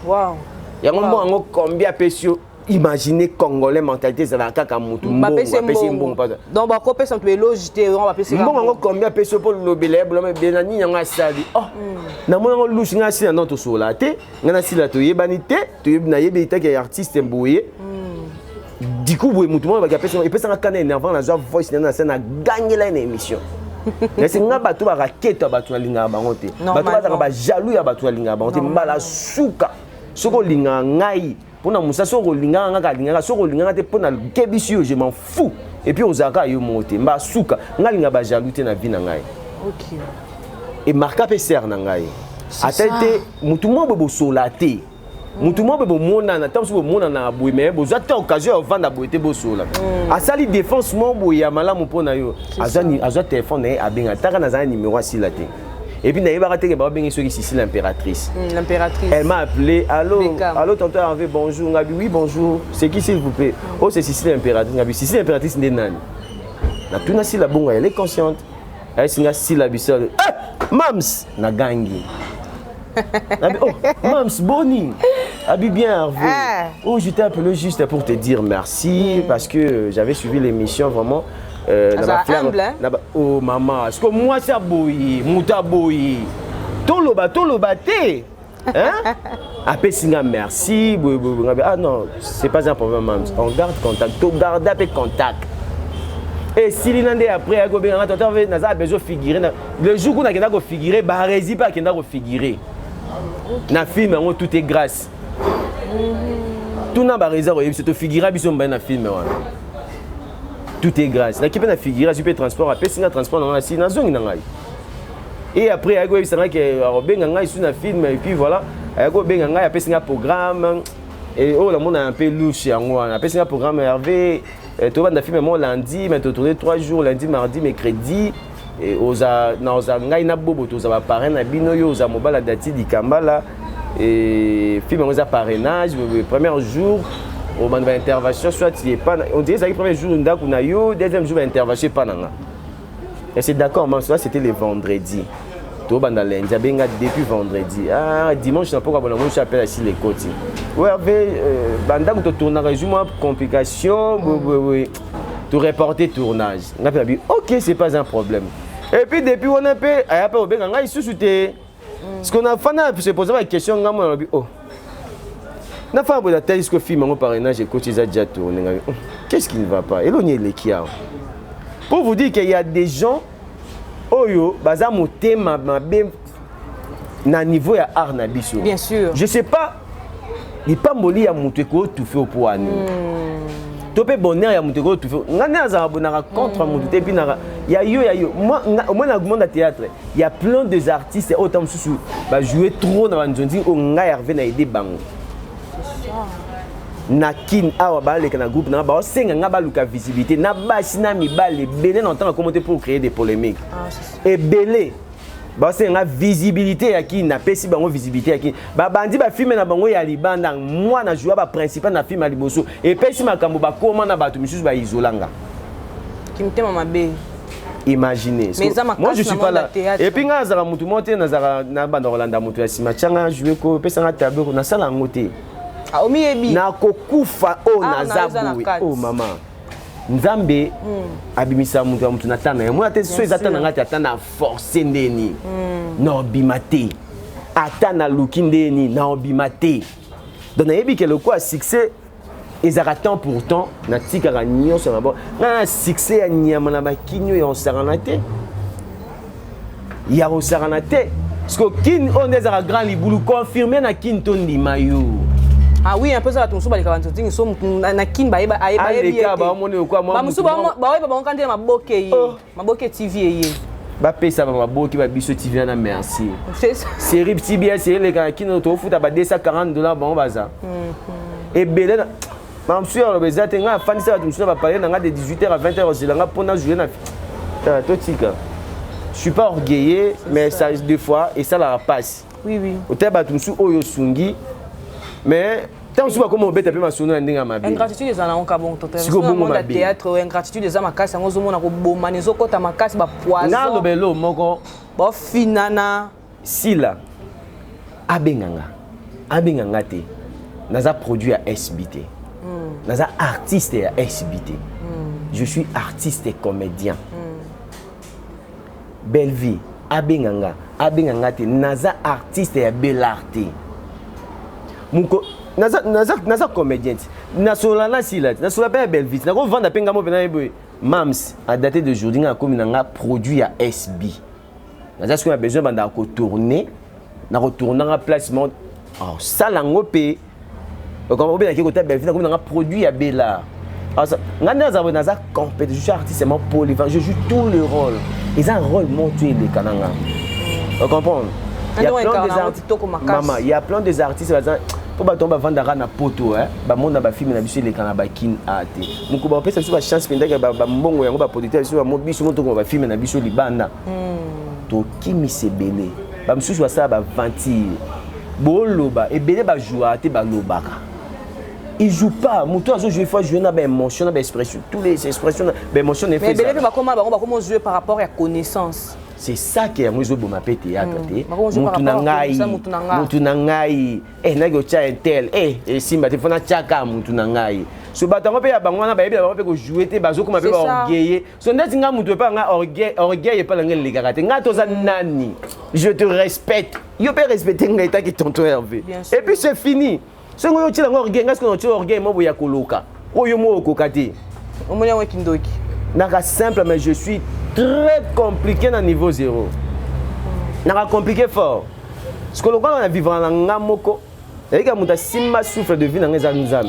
Speaker 1: yango mo combien pesio imaginez Congolais mentalité ça va kaka mutu mbongo apesi mbongo pas
Speaker 5: donc ba kopesa mtu eloge te on va pesa
Speaker 1: mbongo combien pesi pour lobele blome benani nyanga sali oh na mona lushi nga si na to sola te ngana si la to yebani te to yebna yebi ta ke artiste mboye du coup boye mutu mo ba kapesa et pesa kana énervant la joie voice na scène a gagné la émission mais c'est nga bato ba raketa bato na linga bango te bato ba jaloux ya bato na linga bango te mbala suka soko linga ngai pona musa soko linga nga ka linga soko linga te pona kebisio je m'en fous et puis ozaka yo monte mba suka nga linga ba jaloux te na vie na ngai
Speaker 5: OK
Speaker 1: et marka pe ser na ngai atete mutu mo bo solate mutu mo bo mona na tamso bo mona na boy mais bo zata occasion vanda boité bo sola asali défense mo bo ya malamu pona yo azwa téléphone e abenga taka na za numéro asila te. Et puis, il y a l'impératrice.
Speaker 5: L'impératrice.
Speaker 1: Elle m'a appelé. Allô, allô, tonton Hervé, bonjour. Ngabi, oui, bonjour. C'est qui, s'il vous plaît? Oh, c'est Cécile l'impératrice. Ngabi, Cécile l'impératrice, n'est nani. La tuna si la bonga, elle est consciente. Elle s'est si la bissole. Ah, Mams, na gangi. Oh, Mams, Boni. Abi bien, Hervé. Oh, je t'ai appelé juste pour te dire merci parce que j'avais suivi l'émission vraiment. Oh maman, est-ce que moi ça boyi, mouta boyi. Toloba te. Hein? Après singa merci. Ah non, c'est pas un problème maman. On garde contact, to garde après contact. Et si l'inande après a gobe ngata tave naza besoin figurer le jour qu'on a kenda ko figurer ba rési pas kenda ko figurer. Na film on tout est grâce. Tout na ba rési ko yebise to figurer biso mba na film wana. Tout est grâce. L'équipe n'a figuré, je peux transport, après si transport dans la zone et après il y a que sur un film et puis voilà, il y a que après c'est un programme et oh le monde a un peu louche après c'est un programme Hervé, tu vas dans film lundi mais tu tourner 3 jours lundi, mardi, mercredi et oza na oza ngai na bobo to za parrain na bino yo oza mobala dati di kambala et film on a parrainage le premier jour au moment de l'intervention, soit tu es pas. On dirait que le premier jour, on a eu, deuxième jour, l'intervention, pas nana. Et c'est d'accord, mais c'était le vendredi. Tout le monde depuis vendredi. Ah, dimanche, je ne sais pas pourquoi on appelle ici les côtes. Oui, pendant que tu tournes, résume-moi, complication, tu reporter tournage. On a dit, ok, c'est pas un problème. Et puis, depuis, on a fait, on a fait, ce qu'on a fait, c'est poser la question, on a dit, oh. Na fa bola tel que film en parrainage et coach ils a déjà tourné. Qu'est-ce qui ne va pas? Éloigner les kia. Pour vous dire qu'il y a des gens oyo baza motema mabe na niveau ya art na biso.
Speaker 5: Bien sûr.
Speaker 1: Je sais pas il pas moli ya mutu ko tout fait au poani. Topé bonheur ya mutu ko tout fait. Ngana za bonara contre mutu te puis na ya yo moi na monde de théâtre il y a plein des artistes autant sous ba jouer trop na nzondi o nga Hervé na aider bango. Nakin awa baleka na groupe na ba senga nga baluka visibilité na basi na mibale belé na temps commenter pour créer des polémiques et belé ba senga visibilité ya ki na pesi bango visibilité ya ki ba bandi ba filmer na bango ya libanda moi na jouer ba principal na film ya liboso et pesi makambo ba koma na bato misusu ba isolanga
Speaker 5: kimtema mabe.
Speaker 1: Imaginez. Moi je suis pas là. Et puis nga zara mutu monte na zara na banda Rolanda mutu ya sima changa jouer ko pesa nga tableau na sala ngote. Na kokufa o na zabu o mama nzambe abimisa mutu na tana moi ate so ezatana ngati atana forcer ndeni na obimate atana luki ndeni na obimate donc yebi que le quoi succès ezaka temps pourtant na tika nyonso na bon na succès ya nyama na bakinyo ya osaranate ya osaranate parce que kin on ezaka grand libulu confirmer na kin ton limayo.
Speaker 5: Ah oui, un peu ça, ton souba les cavantotis, ils sont na kin ba eba eba eba.
Speaker 1: Ba moni quoi moi.
Speaker 5: Ba musuba ba eba ba nkande ma boke maboke TV ye.
Speaker 1: Ba pesa ba boke ba biso TV na merci. C'est rip TBS c'est les gars qui nous to futa ba $240 bon baza. Et belé ma monsieur le bezate nga fani ça tu ba parler nga de 18h à 20h c'est nga pona jouer na totika. Je suis pas orgueilleux mais ça des fois et ça la passe.
Speaker 5: Oui oui.
Speaker 1: Ote ba tu oyo sungi. Mais tant que comme on bête ma sono ndinga mabe.
Speaker 5: Ingratitude des ana onka bon totalement. Dans le théâtre ingratitude des makasi ngozo mona ko boma nezo kota makasi ba poison.
Speaker 1: Na lobelo moko
Speaker 5: ba finana
Speaker 1: sila abenganga te. Naza produit à SBT. naza artiste ya SBT. Je suis artiste et comédien. Belle vie, abenganga te naza artiste ya Belarte. Muko naza comédien. Nasola na sila, nasola pa Belle vie. Nako vendre penga mo pena eboy. Mams a daté d'aujourd'hui nga comme nanga produit ya SB. Naza ce qu'on a besoin banda ko tourner, na retourner en placement. Alors ça lango pe. Comme on bien qui côté Belle vie comme nanga produit ya Bella. Je suis artiste polyvalent, je joue tous les rôles. Ils ont un rôle monté les Kananga. Vous comprenez? Il y a plein des artistes. Maman, il y a plein des artistes. Pour tomber vendre na poto, ba monde ba film na biso les Kanaba kin ate. Muko ba pesa biso ba chance pendaka ba mbongo yango ba producteur biso ba mo biso moto ko ba film na biso libanda. To kimi sebele. Ba msusu ba ça ba ventir. Boloba et belé ba jouer te ba lobaka. Il joue pas. Mouton a joué fois jouer na ba émotion, na ba expression, toutes les expressions, ba émotion ne fait.
Speaker 5: Mais belé ba comment jouer par rapport à connaissance.
Speaker 1: C'est ça qui est moi je bon ma théâtre té. Moutou na ngai. Na go tia intel. Simba te fona tiaka moutou na ngai. So batango pe ya bango na ba yebi ba pe ko jouer te bazo ko ma pe orgueillé. So ndeti nga moutou pa nga orgueil pa nga le garate. Nga toza nani. Je te respecte. Yo pe respecter nga eta ki tonton Hervé. Et puis c'est fini. Ce que tu as orgueil, est-ce que tu as orgueil, moi, je coloca. Oh, yo mo kokati.
Speaker 5: On m'a dit kindoki.
Speaker 1: Naka simple, mais je suis très compliqué dans niveau 0. Naka compliqué fort. Ce que l'on a vivre dans ngamoko, et que muta simba souffle de vie dans les Nzambe.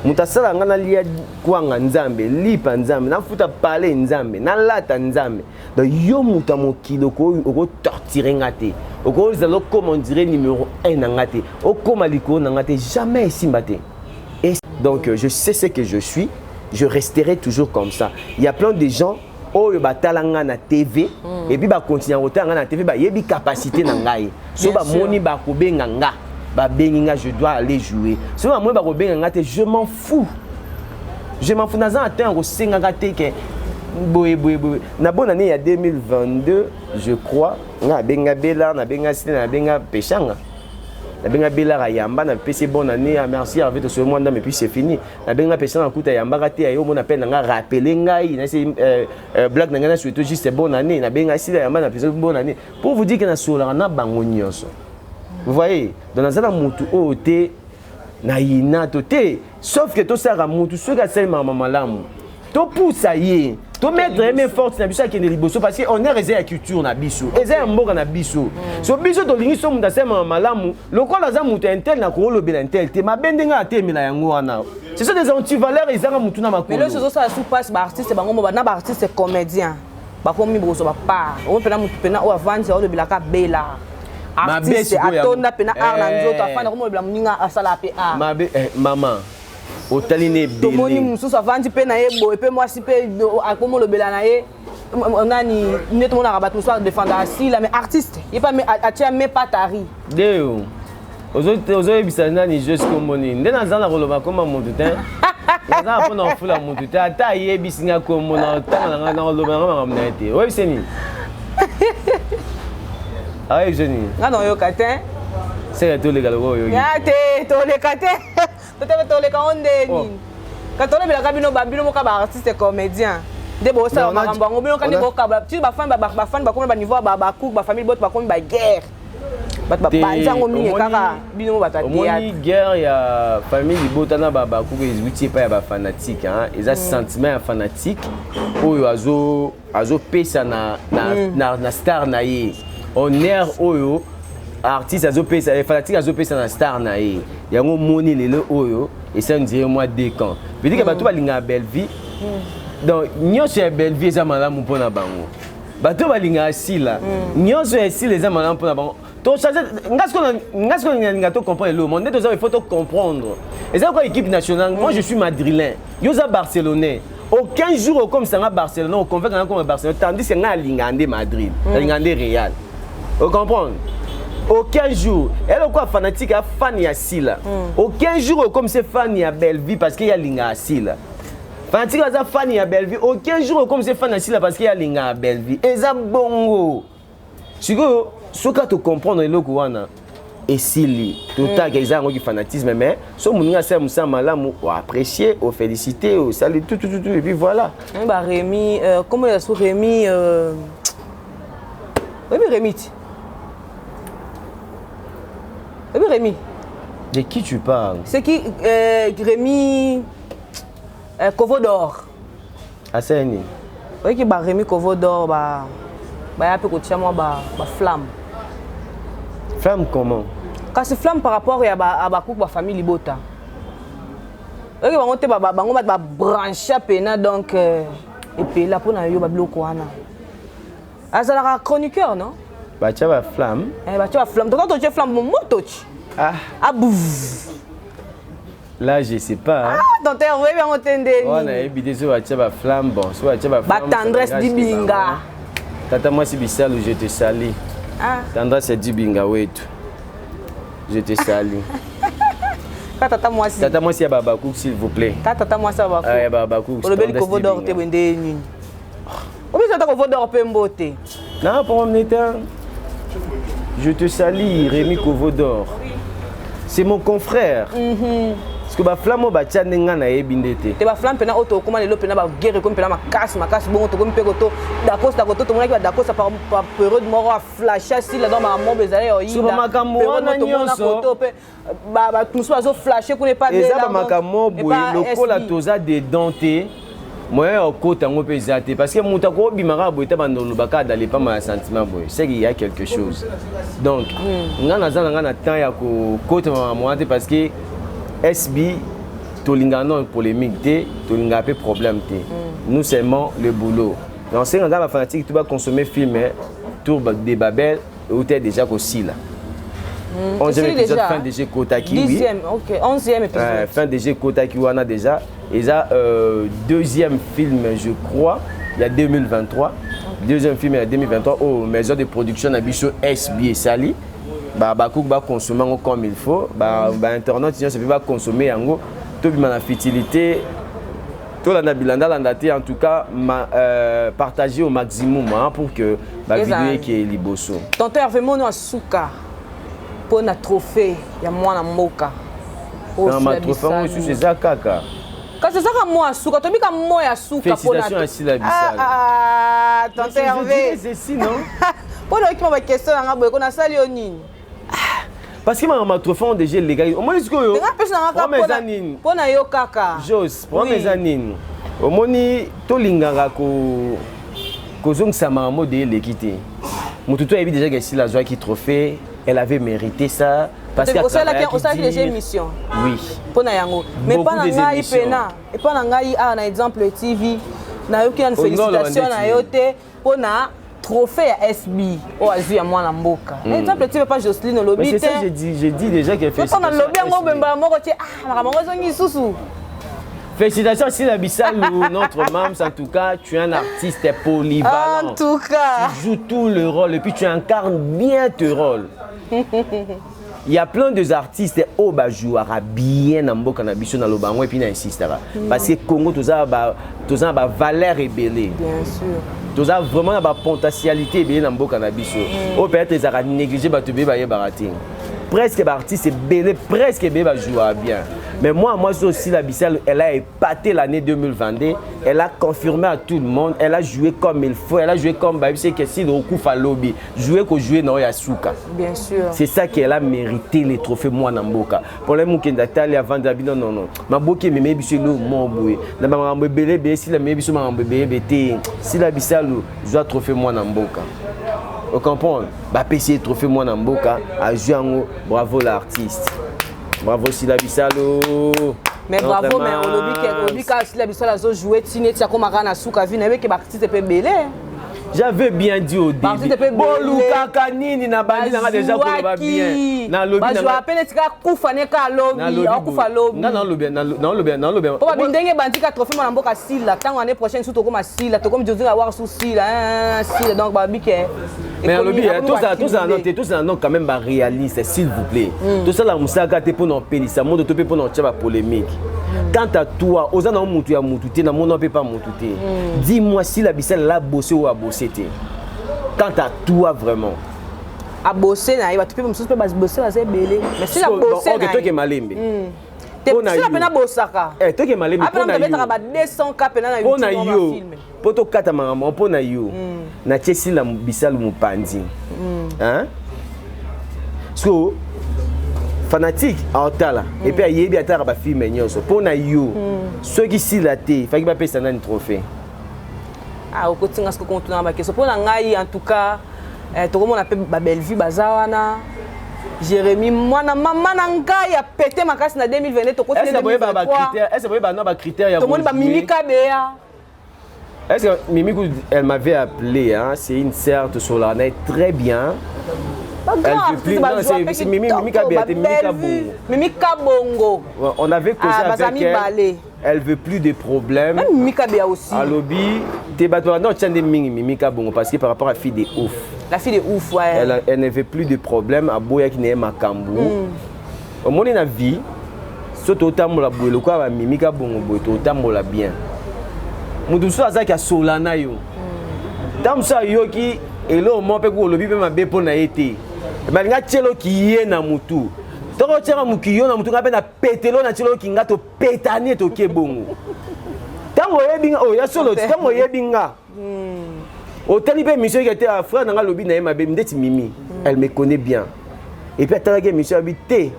Speaker 1: Muta sala ngana lia kwanga Nzambe, lipa Nzambe, na futa parler Nzambe, na lata Nzambe. Donc yo muta mokilo ko torturer ngate. Oko zalo comme on dirait numéro 1 nangate. Oko maliko nangate jamais simbate. Et donc je sais ce que je suis, je resterai toujours comme ça. Il y a plein de gens oh ba talanga na TV et puis ba continuer otanga na TV ba yebi capacité na ngai. So ba moni ba ko benga nga. Ba benga je dois aller jouer. So ba moi ba ko benga ngate je m'en fous. Je m'en fous naza atteint ko senga ngate ke boy. Na bonne année il y a 2022, je crois. Na benga Bella, na benga Sile, na benga Pechanga. Na benga Bella Rayamba, na PC bonne année, merci avec ce mois mais puis c'est fini. Na benga Pechanga kuta Yamba raté ayo mon appel na rappeler ngai, na c'est blague na surtout juste bonne année, na benga Sile Yamba na PC bonne année. Pour vous dire que na sola na bango nyonso. Vous voyez, dans la zone mutu ote na ina tote, sauf que to sara mutu ce que c'est maman malamu. To poussa yé. To mettre mes forces na biso akende liboso parce que on est réservé à culture na biso. Eza mboka na biso. So biso to lingi so munda sema malamu, lokola za mutu intel na ko lobela intel te mabendenga atemela yango wana. C'est ça des antivaleurs ezanga mutu na makolo.
Speaker 5: Mais le chose ça sous passe ba artiste bango ba na ba artiste comédien. Ba komi boso ba pa. On pena mutu pena o avance o lobela ka Bella. Artiste atonda pena art na nzoto afana ko lobela muninga asala pe art.
Speaker 1: Mabe maman otaline belé.
Speaker 5: Tomoni mususu avandi pe na yebo et pe moi si pe akomo lobela na ye nani net mon arabat mususu défendre asila mais artiste il pas mais atia mais pas tari.
Speaker 1: Deo. Ozo bisa nani juste comme moni. Ndena zana koloba comme mutu te. Zana pona fula mutu te ata yebisi nga comme na tanga na koloba nga ngamna te. Oui c'est ni. Ah oui, Jenny.
Speaker 5: Non, yo katin.
Speaker 1: C'est tout les gars yo.
Speaker 5: Ya te to le katin. To le kaonde ni. Ka to le bila kabino babino mo ka ba artiste comédien. De bo sa ba kambango bino ka ni bo ka ba tu ba fan ba ko ba niveau ba cook ba famille bot ba ko ba guerre. Ba nzango mingi kaka bino ba ta théâtre.
Speaker 1: Omoni guerre ya famille botana ba cook ezwiti pa ya ba fanatique hein. Eza sentiment fanatique oyo azo pesa na star na ye. Honneur oyo artiste azopesa fanatique azopesa na star na ye yango moni lelo oyo et ça on dirait moi décan veut dire que bato balinga belle vie donc nyonso ya belle vie eza malamu mpona bango bato balinga asila nyonso ya asila eza malamu mpona bango to changer ngasko ninga to comprendre le monde il faut to comprendre eza quoi équipe nationale moi je suis madrilène yoza barcelonais aucun jour comme ça na Barcelone on convainc comme Barcelone tandis que na lingande Madrid lingande Real. Vous comprenez? Aucun jour. Elle est quoi fanatique, fan ya Sila. Aucun jour comme c'est fan ya belle vie parce qu'il y a linga Sila. Fanatique est fan ya belle vie. Aucun jour comme c'est fan ya Sila parce qu'il y a linga belle vie. Et ça bongo. Si tu comprends le wana. et Sili. Tout le temps, il y a un fanatisme, mais si on a apprécié, on félicité, on salue, tout, et puis voilà.
Speaker 5: Rémi, comment il y a sous Rémi Rémi.
Speaker 1: De qui tu parles?
Speaker 5: C'est qui Rémi Kovodor.
Speaker 1: Aseni.
Speaker 5: Oui, qui Rémi Kovodor, il y a un peu de flamme.
Speaker 1: Flamme comment?
Speaker 5: Quand c'est flamme par rapport à la famille Libota. Oui, on a branché à donc et puis là pour nous bloquer. Ah, c'est un chroniqueur, non?
Speaker 1: Bah tu as flamme.
Speaker 5: Tu as flamme. Donc tu as flamme mon moto.
Speaker 1: Ah.
Speaker 5: Ah bouf.
Speaker 1: Là je sais pas.
Speaker 5: Ah, donc tu as bien entendu.
Speaker 1: On a évité ce tu as flamme bon, soit tu as flamme.
Speaker 5: Tendresse d'Ibinga.
Speaker 1: Tata moi si bisal je te salue.
Speaker 5: Ah.
Speaker 1: Tendresse d'Ibinga ouais tout. Je te salue.
Speaker 5: Tata moi si.
Speaker 1: Tata moi si Babakouk s'il vous plaît.
Speaker 5: Tata moi ça va.
Speaker 1: Ah Babakouk.
Speaker 5: Le bel Kovodor te bende ni. Obi ça ta Kovodor pe mbote.
Speaker 1: Non pour mon état. Je te salue Rémi Kovodor. C'est mon confrère. Parce que ba flamme ba tchanenga na ebindete.
Speaker 5: Te ba flamme pena auto comment le pena ba guerre comme pena makasi bon to comme pekoto d'accord ça to mona ki ba d'accord ça par période moro a flash si la dans ma mo bezale o yi.
Speaker 1: So makambo wana nyonso.
Speaker 5: Ba tout ça zo flasher ko ne pas de
Speaker 1: là. Eza makambo boye lokola toza de dente. Moi au côté ngo pesate parce que muta ko bimara boye ta bandolo baka d'aller pas ma sentiment boye. C'est qu'il y a quelque chose. Donc ngana na temps ya ko côté moi parce que SB, tolinga non polémique, tolinga un peu problème. Nous seulement le boulot. Donc c'est un gars fanatique, tu vas consommer film, tour des Babel, où tu es déjà aussi là. 11e épisode, fin DG Kotaki.
Speaker 5: 10e, ok. 11e épisode.
Speaker 1: Fin DG Kotaki, on a déjà. Et ça, deuxième film, je crois, il y a 2023. Deuxième film, il y a 2023, aux maisons de production, Abicho SB et Sali. Bakouk va consommer comme il faut, internet ça va consommer en gros toute ma fertilité tout la nabilanda landate en tout cas partager au maximum pour que la vidéo qui est liboso.
Speaker 5: Tonton Hervé Mono Asuka pour na trophée ya mwana mboka.
Speaker 1: Non ma trophée on c'est ça kaka.
Speaker 5: Quand c'est ça ka moi Asuka, to bika moi Asuka pour na.
Speaker 1: Félicitations à Sila Bissal.
Speaker 5: Ah tonton Hervé.
Speaker 1: C'est si non.
Speaker 5: Pour le qui m'a question nga boy ko na sali onini.
Speaker 1: Parce que ma trophée on déjà légal. Au moins est-ce que yo.
Speaker 5: Pour na yo kaka.
Speaker 1: Jos, pour mes anines. Au moni to linganga ko zong sama mode l'équité. Mututu a déjà gagné la joie qui trophée, elle avait mérité ça parce qu'elle
Speaker 5: a déjà émission.
Speaker 1: Oui.
Speaker 5: Pour na yango. Mais pas na ngai pena. Et pas na ngai na exemple TV. Na yo ki une félicitation na yo te pour na trophée à SB au azu ya mwana mboka. Exemple tu veux pas Jocelyne au lobby.
Speaker 1: C'est ça j'ai dit déjà qu'elle fait.
Speaker 5: On a lobby ngo bemba moko ti makambo zongi susu.
Speaker 1: Félicitations Sila Bissal, notre maman, en tout cas, tu es un artiste polyvalent.
Speaker 5: En tout cas.
Speaker 1: Tu joues tout le rôle et puis tu incarnes bien ton rôle. Il y a plein d'artistes qui jouent bien dans le cannabis et puis ils insistent. Parce que Congo, tout ça a valeur et belé.
Speaker 5: Bien sûr.
Speaker 1: Tout ça vraiment une potentialité dans le cannabis. Peut-être qu'ils ont négligé les barating. Presque les artistes belé, presque les jouent bien. Mais moi aussi, la Bissal, elle a épaté l'année 2022. Elle a confirmé à tout le monde. Elle a joué comme il faut. Elle a joué comme c'est que si le Okufa lobby. Jouer dans Yasuka.
Speaker 5: Bien sûr.
Speaker 1: C'est ça qu'elle a mérité les trophées moi Namboka. Pour les Moukenda Tali avant d'habiter non. Ma boke me mebi sur le mon boué. Na ma mbele si la mebi sur ma mbele si la Bissal joue trophée moi Namboka. Vous comprenez? Bah PC trophée moi Namboka a joué en bravo l'artiste. Bravo Sila Bissal.
Speaker 5: Mais bravo mais on obi ka Sila Bissal a joué tine tia comme Arana Souka vi na be ke artiste pe belé.
Speaker 1: J'avais bien dit au début. Boluka kanini na bandi na déjà ko ba bien. Na lobby na.
Speaker 5: Ba joa pene tika kufa ne ka lobby, akufa lobby.
Speaker 1: Non lobby.
Speaker 5: Po ba bindenge bandi ka trophée mwana mboka Sila, tango année prochaine sous to comme Sila, to comme Josie avoir sous Sila, Sila donc ba bike.
Speaker 1: Mais lobby tout ça non quand même ba réaliste s'il vous plaît. Tout ça la musaka te pour non pelisa, monde to pe pour non tchaba polémique. Quant à toi, aux gens mutu ya mututé na monde peut pas mututé. Dis-moi si la Bissal l'a bossé ou a bossé. Quant à toi vraiment.
Speaker 5: a bossé na ba tu peux me souper ba bosser ba c'est belé mais si la bossé
Speaker 1: OK toi qui malembe
Speaker 5: te si la pena bossaka
Speaker 1: toi qui malembe
Speaker 5: pour na yo ba 200 pena na
Speaker 1: YouTube na film poto kata mangamo po na yo na chesi la bisalu mupandi hein so fanatique aotala et puis ayebi atara ba film nyonso po na yo ceux qui si la te faki ba pesa na trophée
Speaker 5: okotinga siko kontuna ba keso po na ngai en tout cas tokomona pe ba belle vie bazawana Jérémy mwana mama na ngai a pété makasi na 2022 to côté 2023
Speaker 1: est-ce que ba no ba critères ya
Speaker 5: to moni ba Mimika Bea
Speaker 1: est-ce que Mimika elle m'avait appelé hein c'est une sœur de Solana très bien elle veut plus non c'est Mimika Bea Mimika Bongo on avait causé avec elle elle veut plus de problèmes
Speaker 5: même Mimika Bea aussi
Speaker 1: à lobby te bato non tiens des Mimika Bongo parce que par rapport à fille de ouf
Speaker 5: la fille de ouf, ouais.
Speaker 1: Elle ne veut plus de problème à Boya qui n'est pas Makambu. Au moins, la vie, surtout au temps où la Boya, le quoi va Mimika Bongo, au temps où la bien. Moudoussou a zaki a Solana yo. Tam sa yo qui est là au moins peut que le bébé m'a bépo na été. Mais il y a tchelo qui est na mutu. Toko tchera mukiyo na mutu ngapena pételo na tchelo qui ngato pétani to kebongo. Tango yebinga oh ya solo tango yebinga. Au télé monsieur qui était à frère dans lobby na ma bébé Mimi elle me connaît bien et puis attends que monsieur habité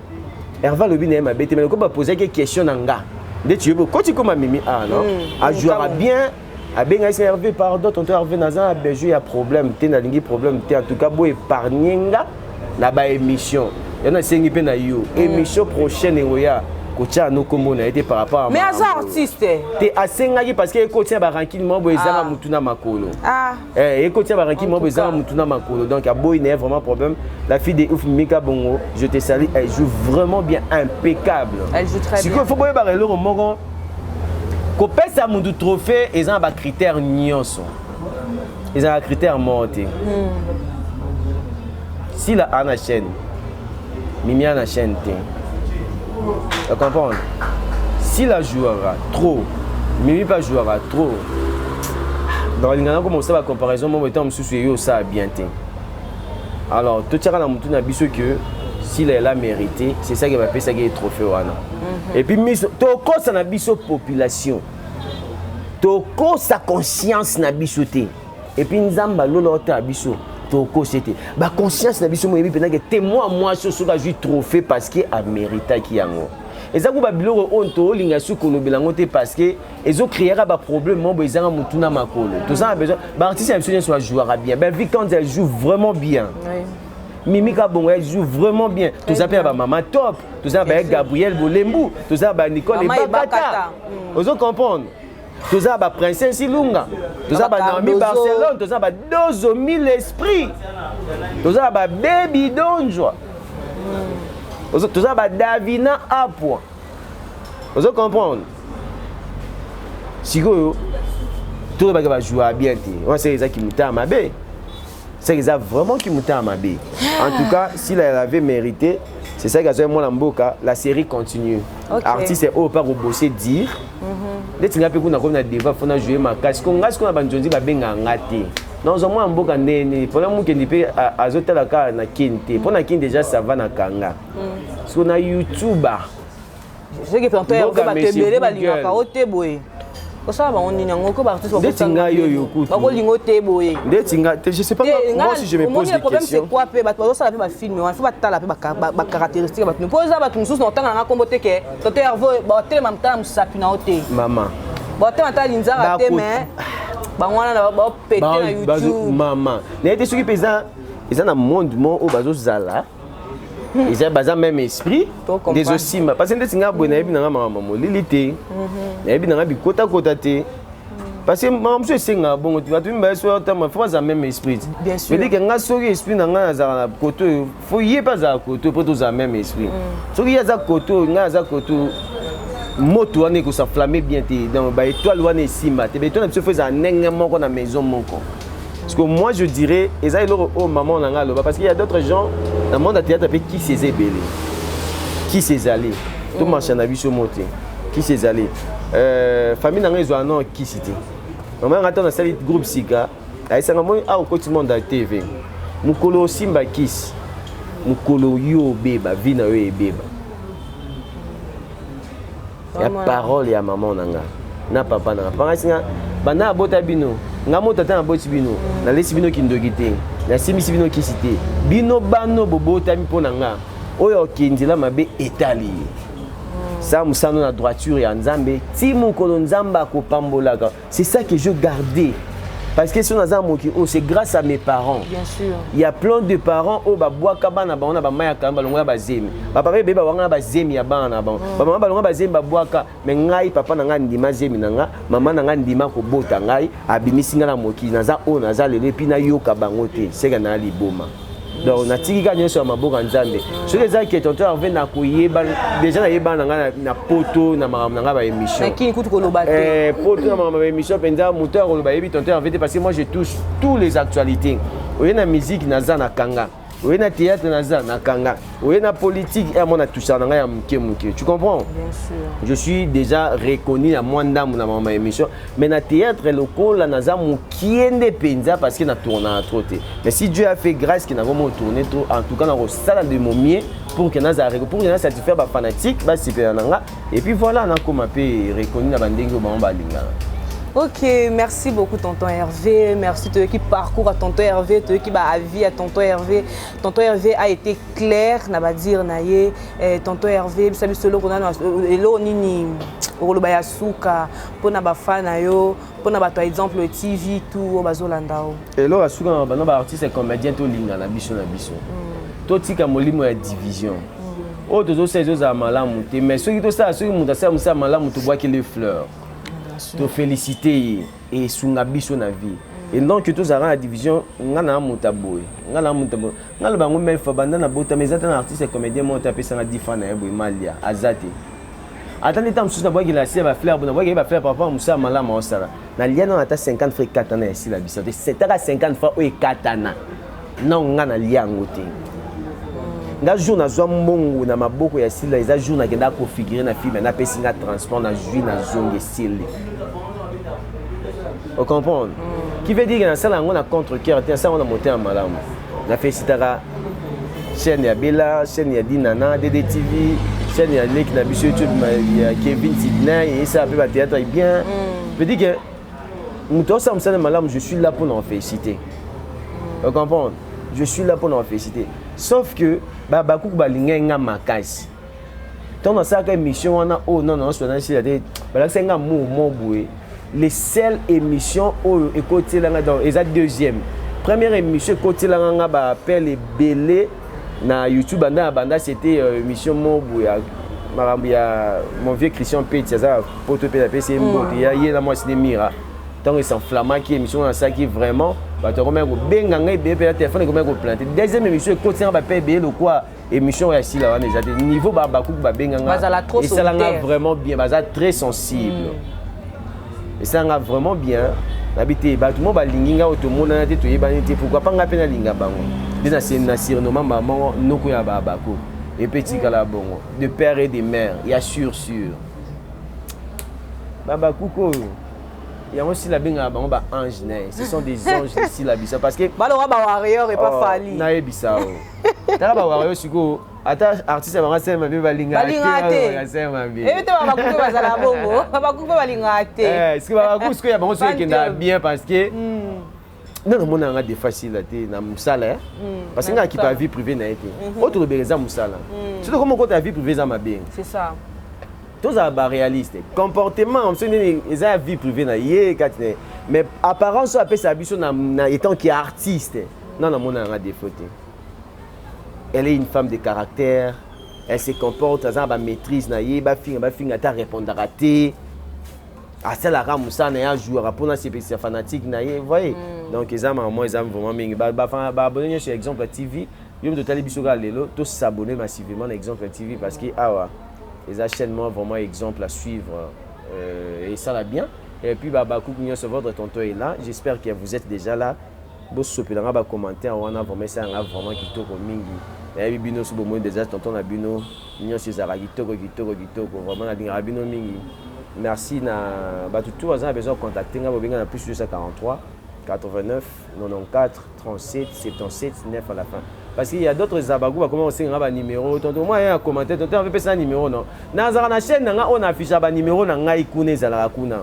Speaker 1: elle va lobby na ma bébé mais quand poser quelques questions nanga de tu veux quand tu comme Mimi ah non a jouera bien a bien essayer Hervé pardon tonton Hervé Nazan a bien joué à problème té na lingi problème té en tout cas beau épargner nga na ba émission y en a 5 pe na yo émission prochaine oya kocha no kombo na été par rapport à
Speaker 5: mais as artiste
Speaker 1: t'es assez ngaki parce que kocha ba ranking mo ezanga mutuna makolo kocha ba ranking mo ezanga mutuna makolo donc a boy n'est vraiment problème la fille de Ouf Mimika Bongo je te salue elle joue vraiment bien impeccable
Speaker 5: elle joue très bien
Speaker 1: si il faut boyer ba le moko ko pesa mundu trophée ezanga ba critères nyonso ezanga critères monté si la ana chaîne Mimi ana chaîne tu comprends? Si la jouera trop, Mimi pas jouera trop. Dans l'ingana comme ça la comparaison, moi étant monsieur ça a bien été. Alors tout tira na mutu na biso que s'il elle a mérité, c'est ça qui va payer ça qui est trophée wana. Et puis to ko sa na biso population. To ko sa conscience na biso te. Et puis nzamba lolo ta biso. C'était ba conscience na biso moyebi pena que témoin moi sur la jouer trophée parce que a mérité qui yango eza ko ba biloko onto linga su ko lobelango te parce que ezo créer ba problème mo bezanga mutuna makolo tout ça a besoin ba artiste absolument soit jouera bien ben vu quand elle joue vraiment bien Mimika Bongo elle joue vraiment bien tout ça ba maman top tout ça ba Gabriel Bolembu tout ça ba Nicole Bakata ozo comprendre tout ça ba princesse Ilunga tout ça ba Nami Barcelone tout ça ba Dozo 1000 esprits tout ça ba Baby Donjoa tout ça ba Davina Apwa vous comprendre si go tout le ba jouer bien on sait ça qui muta mabe c'est ça vraiment qui muta mabe en tout cas s'il avait mérité c'est ça que moi Mboka la série continue artiste est au pas bosser dire les tinga pe kuna comme na débat faut na jouer ma casse qu'on ngas qu'on a banjonzi ba benga ngate non zo moi Mboka ndene pour moi qui pe azotala ka na kinte pour na kinte déjà ça va na kanga sur na YouTuber
Speaker 5: je que tonton ba tebele ba linga ka oteboye ko ça ba on ni ngo ko ba artiste
Speaker 1: ba tinga yo kutu
Speaker 5: ba ko lingo teboye
Speaker 1: des tinga je sais pas moi si je me pose des questions. Le
Speaker 5: problème c'est quoi pe ba to ça la pe ba film on faut ba tala pe ba caractéristiques ba pose ça ba tout sous n'entanga na kombo te ke tonton Hervé ba tele mam tala musapi na ote
Speaker 1: maman
Speaker 5: ba tele mata linzara te mais ba wana ba péter na YouTube
Speaker 1: maman na été ce qui pesa ils na monde mon au bazo zala ils ont même esprit des aussi parce que ndeti ngabo na yebi na mama molilité na yebi na bikota kota te parce que maman monsieur senga bon tu vas tu me so ta ma faut ça même esprit
Speaker 5: bien sûr
Speaker 1: mais que nga soki esprit na nga za koto faut y pas za koto pour tous ça même esprit soki ya za koto nga za koto moto ane ko s'enflammer bien te dans ba étoile wane simba te beto na biso fait ça nenge moko na maison moko. Parce que moi je dirais, oh maman parce qu'il y a d'autres gens dans le monde de théâtre qui s'est ébélé, qui s'est allé, tout marché na biso monté, qui s'est allé. Famille n'a pas non qui c'était. Maman attend dans cette groupe Sika, elle s'est ramenée au côté monde de TV. mukolo simba kisi mukolo yo beba vina yo ebeba ya parole ya maman nanga na papa nanga pangasinga bana abota bino ngamo tata na boti bino na lesi bino kindogite na simisi bino kisite bino bano bobota mi pona nga oyo kindila mabe etali ça musano na droiture ya nzambe ti mukolo nzamba ko pambolaka c'est ça que je gardais. Parce que si on a un oh, c'est grâce à mes parents.
Speaker 5: Bien sûr.
Speaker 1: Il y a plein de parents oh ba bois kabana ba on a ba maya kamba longa ba zemi. Ba papa beba wanga ba zemi ya bana ba. Ba mama ba longa ba zemi ba bois ka mais ngai papa nanga ndima zemi nanga mama nanga ndima ko bota ngai abimisinga na moki naza o naza lele pina yoka bango te. C'est kana liboma. Donc na tika nyo sur maboka nzambe. Ce que ça qui est tonton Hervé na koyeba déjà na yeba nanga na poto na maram nanga ba émission.
Speaker 5: Na kini kutu koloba te.
Speaker 1: Poto na ma émission penza moteur koloba yebi tonton Hervé parce que moi je touche toutes les actualités. Oye na musique naza na kanga. Oye na théâtre naza na kanga. Oye na politique et moi na touche nanga ya muke. Tu comprends?
Speaker 5: Bien sûr.
Speaker 1: Je suis déjà reconnu à moi ndam na ma émission mais na théâtre local la naza mukiende penza parce que na tourna trop te. Mais si Dieu a fait grâce qu'il n'a vraiment tourné trop en tout cas na sala de mon mieux pour que naza pour que naza satisfaire ba fanatique ba super nanga et puis voilà na comme peu reconnu na bandengo ba balinga.
Speaker 5: Ok, merci beaucoup Tonton Hervé, merci de qui parcours à Tonton Hervé, de qui a vie à Tonton Hervé. Tonton Hervé a été clair, n'a pas dire naïe. Tonton Hervé, salut solo qu'on a elo nini orolobaya suka pour na ba fan yo, pour na ba par exemple TV tout au bazolandao.
Speaker 1: Elo asuka na ba artiste et comédien to linga na biso na biso. To tika molimo ya division. O tozo sezo za malamu te mais ceux qui to ça ceux qui muta ça malamu to bois que les fleurs. Te féliciter et sunga biso na vie et donc tous ara la division ngana mutaboy ngala bango mais fa banda na bota mais ata artiste et comédien monta pesa na difana ya boy malia azate atani tam sous na boy la c'est ba fleur bona boy ba fleur papa musa malama osara na liana ata 50 francs katana ici la biso c'est à 50 francs o katana non ngana liango te nga jour na zwa mbongo na maboko ya sila eza jour na kenda ko figurer na film na pesinga transport na jui na zonge sile. Vous comprenez? Qui veut dire que dans ça on a contre-cœur, ça on a monté en malamu. Na félicitera chaîne ya Bella, chaîne ya Dinana, DDTV, chaîne ya Lek na biso YouTube ya Kevin Sidney et ça peut ba théâtre bien. Veut dire que muto ça me malamu, je suis là pour nous féliciter. Vous comprenez? Je suis là pour nous féliciter. Sauf que babakou balinga nga makasi. Tant dans ça émission on a oh non soit dans ici la c'est nga mouvement boué. Les seules émissions où écouter là dans la deuxième. Première émission côté là nga ba appel belé na YouTube banda c'était émission moboué ya mon vieux Christian Petit ça poto PDP c'est mbote ya yé na moi c'est des mira. Tant ils s'enflamment qui émission dans ça qui vraiment ba te remettre benga ngai bébé la téléphone comment ko planter. Deuxième émission côté ba PB le quoi émission ya si là on déjà niveau ba bakou ba benga et ça là vraiment bien baza très sensible. Et ça nga vraiment bien habité ba tout le monde ba linginga automona na te to yeba ni te pourquoi pas nga pena linga bango. Déjà c'est na surnommant maman noko ya ba bakou et petit kala bongo de père et de mère il y a sûr baba kuko il y a aussi la benga bango ba ange né ce sont des anges ici la bisa parce que
Speaker 5: balora ba warrior et pas fali
Speaker 1: na ebisa o tala ba warrior siko ata artiste ba sema be balinga te sema be
Speaker 5: et te ba kuko bazala bongo ba kuko balinga te
Speaker 1: est-ce que ba kuko ya bango c'est que bien parce que non mon anga de facile te na musala parce que nga qui pas vie privée na été autre beleza musala c'est comment quand ta vie privée za mabe
Speaker 5: c'est ça.
Speaker 1: Tous les réalistes, comportement, on se dit ils ont vie privée na yé mais apparence appelle sa biso na étant qui est artiste. Non mon a des fautes. Elle est une femme de caractère, elle se comporte à ba maîtrise na yé ba finga ta répondre à rater. À ça la ramusa na ya joueur pour na c'est fanatique na yé, voyez. Donc ils ont moi ils ont vraiment mingi ba abonner sur exemple TV, yo de tali biso ga lelo, tous s'abonner massivement à exemple TV parce que les achètements vraiment exemple à suivre et ça va bien et puis babakou sur votre tonton est là, j'espère que vous êtes déjà là. Bo sopelanga ba commentaire on a vraiment ça vraiment kitoko mingi et bino so bomo déjà tonton na bino nyo cezara kitoko vraiment na dinga bino mingi. Merci na ba tout a besoin de contacter nga bobenga na plus 243 89 94 37 77 9 à la fin. Parce qu'il y a d'autres Zabagou qui commencent à avoir un numéro. Moi, il y a un commentaire, on a fait un numéro. Dans la chaîne, on affiche un numéro dans la chaîne.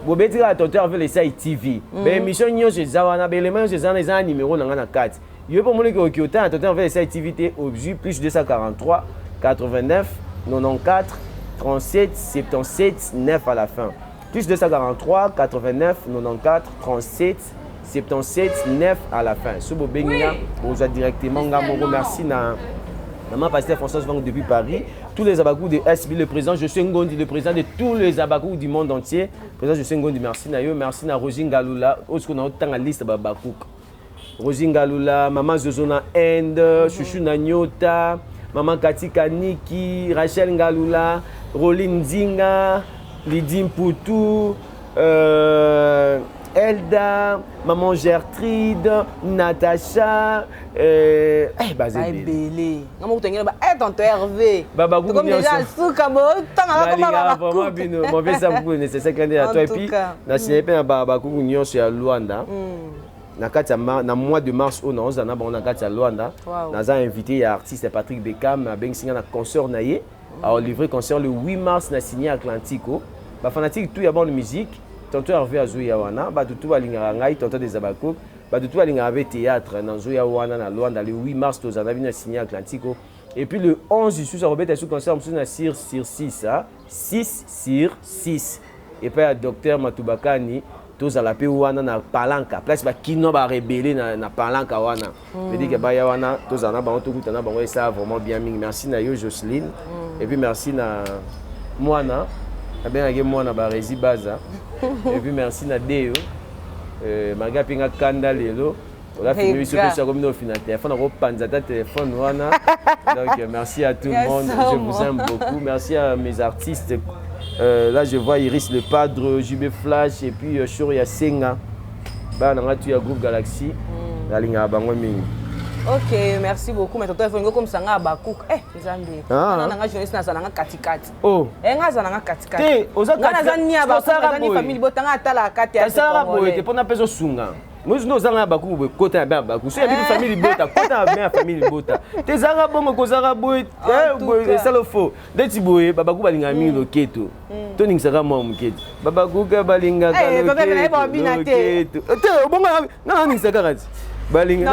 Speaker 1: Vous avez dit que vous avez TV. Mais mission chez Zawana, l'élément chez Zawana, c'est un numéro dans la 4. Il y a pas mal de qui ont fait les TV objet plus 243 89 94 37 77 9 à la fin. Plus 243 89 94 37 77 9 à la fin. Si vous avez directement, merci à Maman Pasteur François Vang depuis Paris. Tous les Abagous de SB, le président Josué Ngondi, le président de tous les Abagous du monde entier. Le président Josué Ngondi, merci à eux. Merci à Rosine Galula. Aussi, on a autant la liste de Babakouk. Rosine Galula, Maman Zozona Inde, Chouchou Nanyota, Maman Katika Niki, Rachel Galula, Roline Zinga, Lydie Poutou, Elda, Maman Gertrude, Natacha,
Speaker 5: Bazébélé. Maman Tengela, tonton Hervé.
Speaker 1: Babagou,
Speaker 5: comme déjà Soukabo,
Speaker 1: vraiment bien ça beaucoup nécessaire quand à toi et puis na sinépe na Babagou union sur Luanda. Na mois de mars on a bon na kati Luanda. Nous avons invité l'artiste Patrick Beckham à Bensinga na concert naie. Alors livré concert le 8 mars na signé Atlantico. Ba fanatique tout y a bon de musique. Tonton Hervé a joué à Wana, tout va l'ingarangai, tonton des Abakok, tout va l'ingarangai théâtre, dans joué à Wana, dans Luanda, le 8 mars, nous avons signé Atlantico. Et puis le 11, je suis à Robert, sous concert, je suis sur 6, 6 sur 6. Et puis le docteur Matoubakani, tous à la paix Wana, dans Palanka, place qui n'a pas rébellé dans Palanka Wana. Je dis que Baya Wana, tous en a, tout en a, ça vraiment bien. Merci à Jocelyne, et puis merci à Moana. Moi, je suis Baza. Et puis merci à Deo. Je suis Kanda Lelo. Je suis téléphone. Donc merci à tout le monde. Je vous aime beaucoup. Merci à mes artistes. Là, je vois Iris Le Padre, JB Flash et puis Shoria Senga. Tu as groupe Galaxy.
Speaker 5: Ok, merci beaucoup. Mais toi, il faut comme ça, Bakouk. Zambie. Nanga journaliste na nanga katikati.
Speaker 1: Oh.
Speaker 5: Nga za nanga katikati.
Speaker 1: Te, oza katikati.
Speaker 5: Nga za nia ba famille botanga atala kati ya.
Speaker 1: Ça va te pona peso sunga. Moi je n'ose nga Bakouk bo kota ya Bakouk. So ya bi famille bota, kota ya famille bota. Te zanga bongo ko zanga boy, boy ça le faux. Deti boy Bakouk balinga mi loketo. To ningisaka mo muketo. Bakouk balinga ka loketo.
Speaker 5: Papa na ba bina te.
Speaker 1: Te bongo nga ningisaka kati. Balinga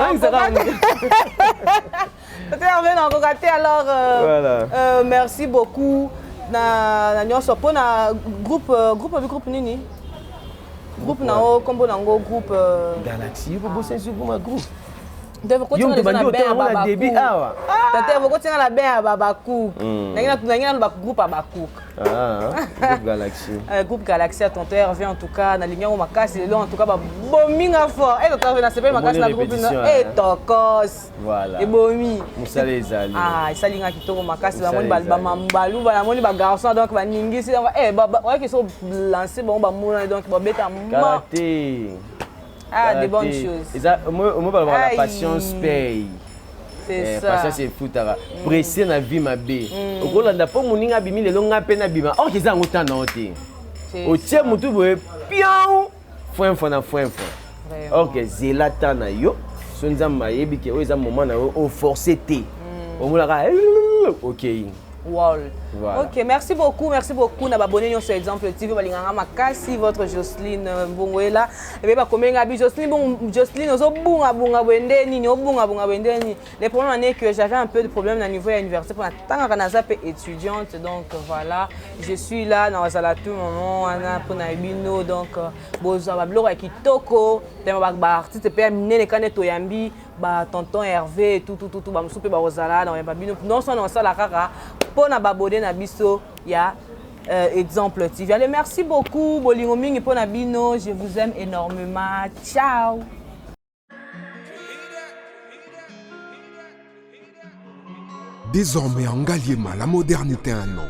Speaker 5: alors
Speaker 1: voilà.
Speaker 5: Merci beaucoup na nyonso pona groupe nini groupe na o kombo nango groupe
Speaker 1: Galaxy ko bosse sur ma groupe
Speaker 5: Deve continuer à la bain début awa. Tata vous continuer la bain à Babakou. Nangina le groupe à Babakou.
Speaker 1: Groupe Galaxy.
Speaker 5: Groupe Galaxy à tonton Hervé en tout cas na ligne ma casse et là en tout cas bominga fort. Et tonton Hervé na sepel ma casse na groupe et tokos.
Speaker 1: Voilà.
Speaker 5: Et bomi.
Speaker 1: Musale ezali.
Speaker 5: Ça linga kitoko ma casse la moni ba mambalu ba moni ba garçon donc ba ningisi ouais qui sont lancés bon ba mouna donc ba beta ma. Des bonnes choses.
Speaker 1: Moi, la patience paye.
Speaker 5: C'est ça.
Speaker 1: Patience c'est fou. Pressé na vie ma bé. Au gros, là, pour mon inga bimi le longa peine bima. Oh, qu'ils ont autant noté. Au tiers mutu boye pion. Foin. Ok, zelata na yo. Sonza mayebi ke o eza moment na o forcer té. Au moula ok.
Speaker 5: Wow.
Speaker 1: Voilà.
Speaker 5: Ok, merci beaucoup. N'a abonné sur Exemple TV. Balinganga makasi votre Jocelyne Mbongoela. Et bien, comme Jocelyne, bunga wendeni. Le problème est que j'avais un peu de problème au niveau de l'université pour être étudiante. Donc voilà, je suis là dans la tout moment pour Naibino. Donc, boza blog kitoko, artiste perminé les canettes Toyambi. Tonton Hervé tout ba musupe ba ozala na babino non son ça la kaka pona babode na biso ya Exemple TV. Allez, merci beaucoup bolingo mingi pona bino, je vous aime énormément. Ciao.
Speaker 2: Désormais en Ngaliema, la modernité a un nom.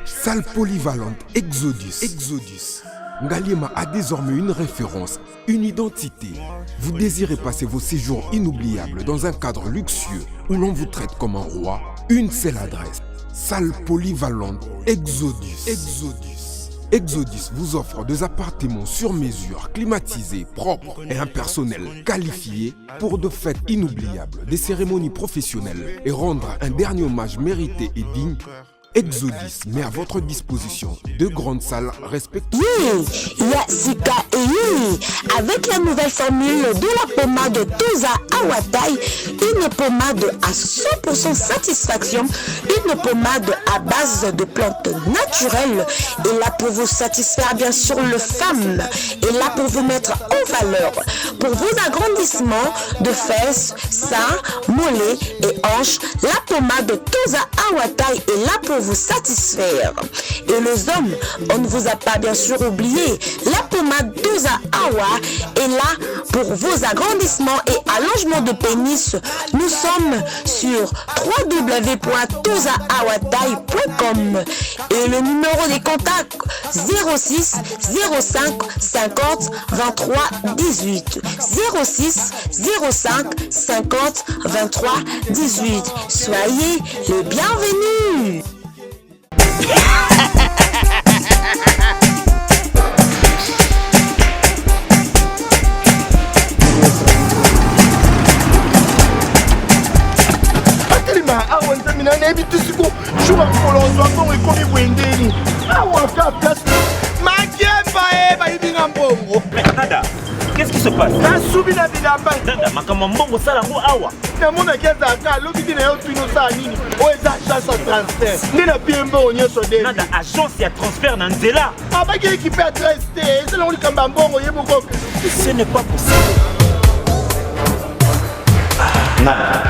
Speaker 2: Salle polyvalente Exodus. Ngaliema a désormais une référence, une identité. Vous désirez passer vos séjours inoubliables dans un cadre luxueux où l'on vous traite comme un roi? Une seule adresse. Salle polyvalente Exodus. Exodus vous offre des appartements sur mesure, climatisés, propres et un personnel qualifié pour de fêtes inoubliables, des cérémonies professionnelles et rendre un dernier hommage mérité et digne. Exodus met à votre disposition 2 grandes salles respectives.
Speaker 6: Yasika et avec la nouvelle formule de la pommade Toza Awatai, une pommade à 100% satisfaction, une pommade à base de plantes naturelles, et là pour vous satisfaire bien sûr le femme, et là pour vous mettre en valeur, pour vos agrandissements de fesses, seins, mollets et hanches, la pommade Toza Awatai est là pour vous satisfaire. Et les hommes, on ne vous a pas bien sûr oublié, la pommade Toza Awa est là pour vos agrandissements et allongements de pénis. Nous sommes sur www.tozaawatai.com et le numéro des contacts 06 05 50 23 18 06 05 50 23 18. Soyez les bienvenus.
Speaker 7: Nada, qu'est-ce qui se passe? Nada, agence et transfert dans Nzela. Ce n'est pas possible. Nada.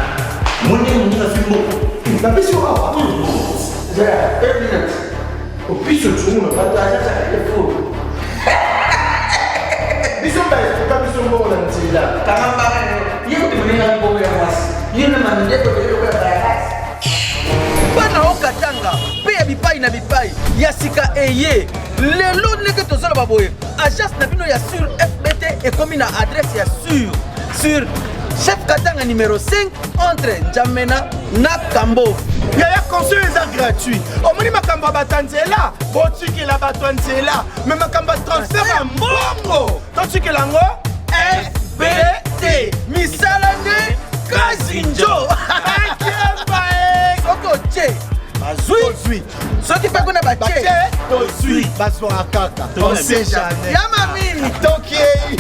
Speaker 8: Bana okatanga pe bipai na bipai Yasika eye lelo ndenge tozala baboye agence na bino ya sur FBT et comme na adresse ya sur chef Katanga numéro 5 entre Njamena na Kambo.
Speaker 9: Yaya conseil est gratuit. Au moins makamba batanzela, botiki la batanzela, mais makamba transfert à mbongo. Totiki lango FBT. Misalane Kazinjo.
Speaker 8: Oko che. Bazui. Ce qui fait qu'on a baché.
Speaker 9: Bazui. Bazo akaka. On sait jamais.
Speaker 8: Yamami.
Speaker 9: Tokiei.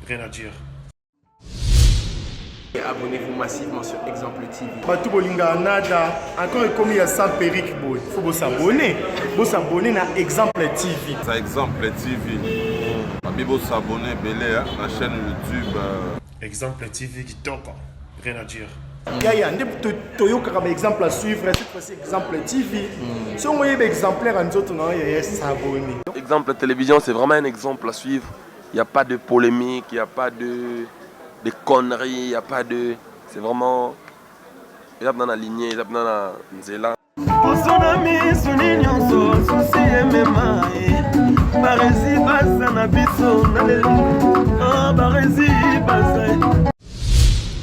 Speaker 7: Rien à dire.
Speaker 1: Abonnez-vous massivement sur Exemple TV.
Speaker 9: Batou bolinga nada, encore comme il y a ça Peric boy. Faut vous s'abonner. Vous s'abonner à Exemple TV.
Speaker 10: Ça Exemple TV. Babi vous s'abonner belé à la chaîne YouTube.
Speaker 7: Exemple TV qui toque. Rien à dire.
Speaker 9: Yaya, Toyoka comme exemple à suivre, cette fois-ci Exemple TV. Si on voit exemplaire en autres, on va s'abonner.
Speaker 11: Exemple télévision, c'est vraiment un exemple à suivre. Il n'y a pas de polémique, il n'y a pas de conneries, il n'y a pas de... C'est vraiment... Il y a dans la lignée, il y a dans la Nzela.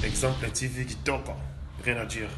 Speaker 7: Exemple TV qui toque. Rien à dire.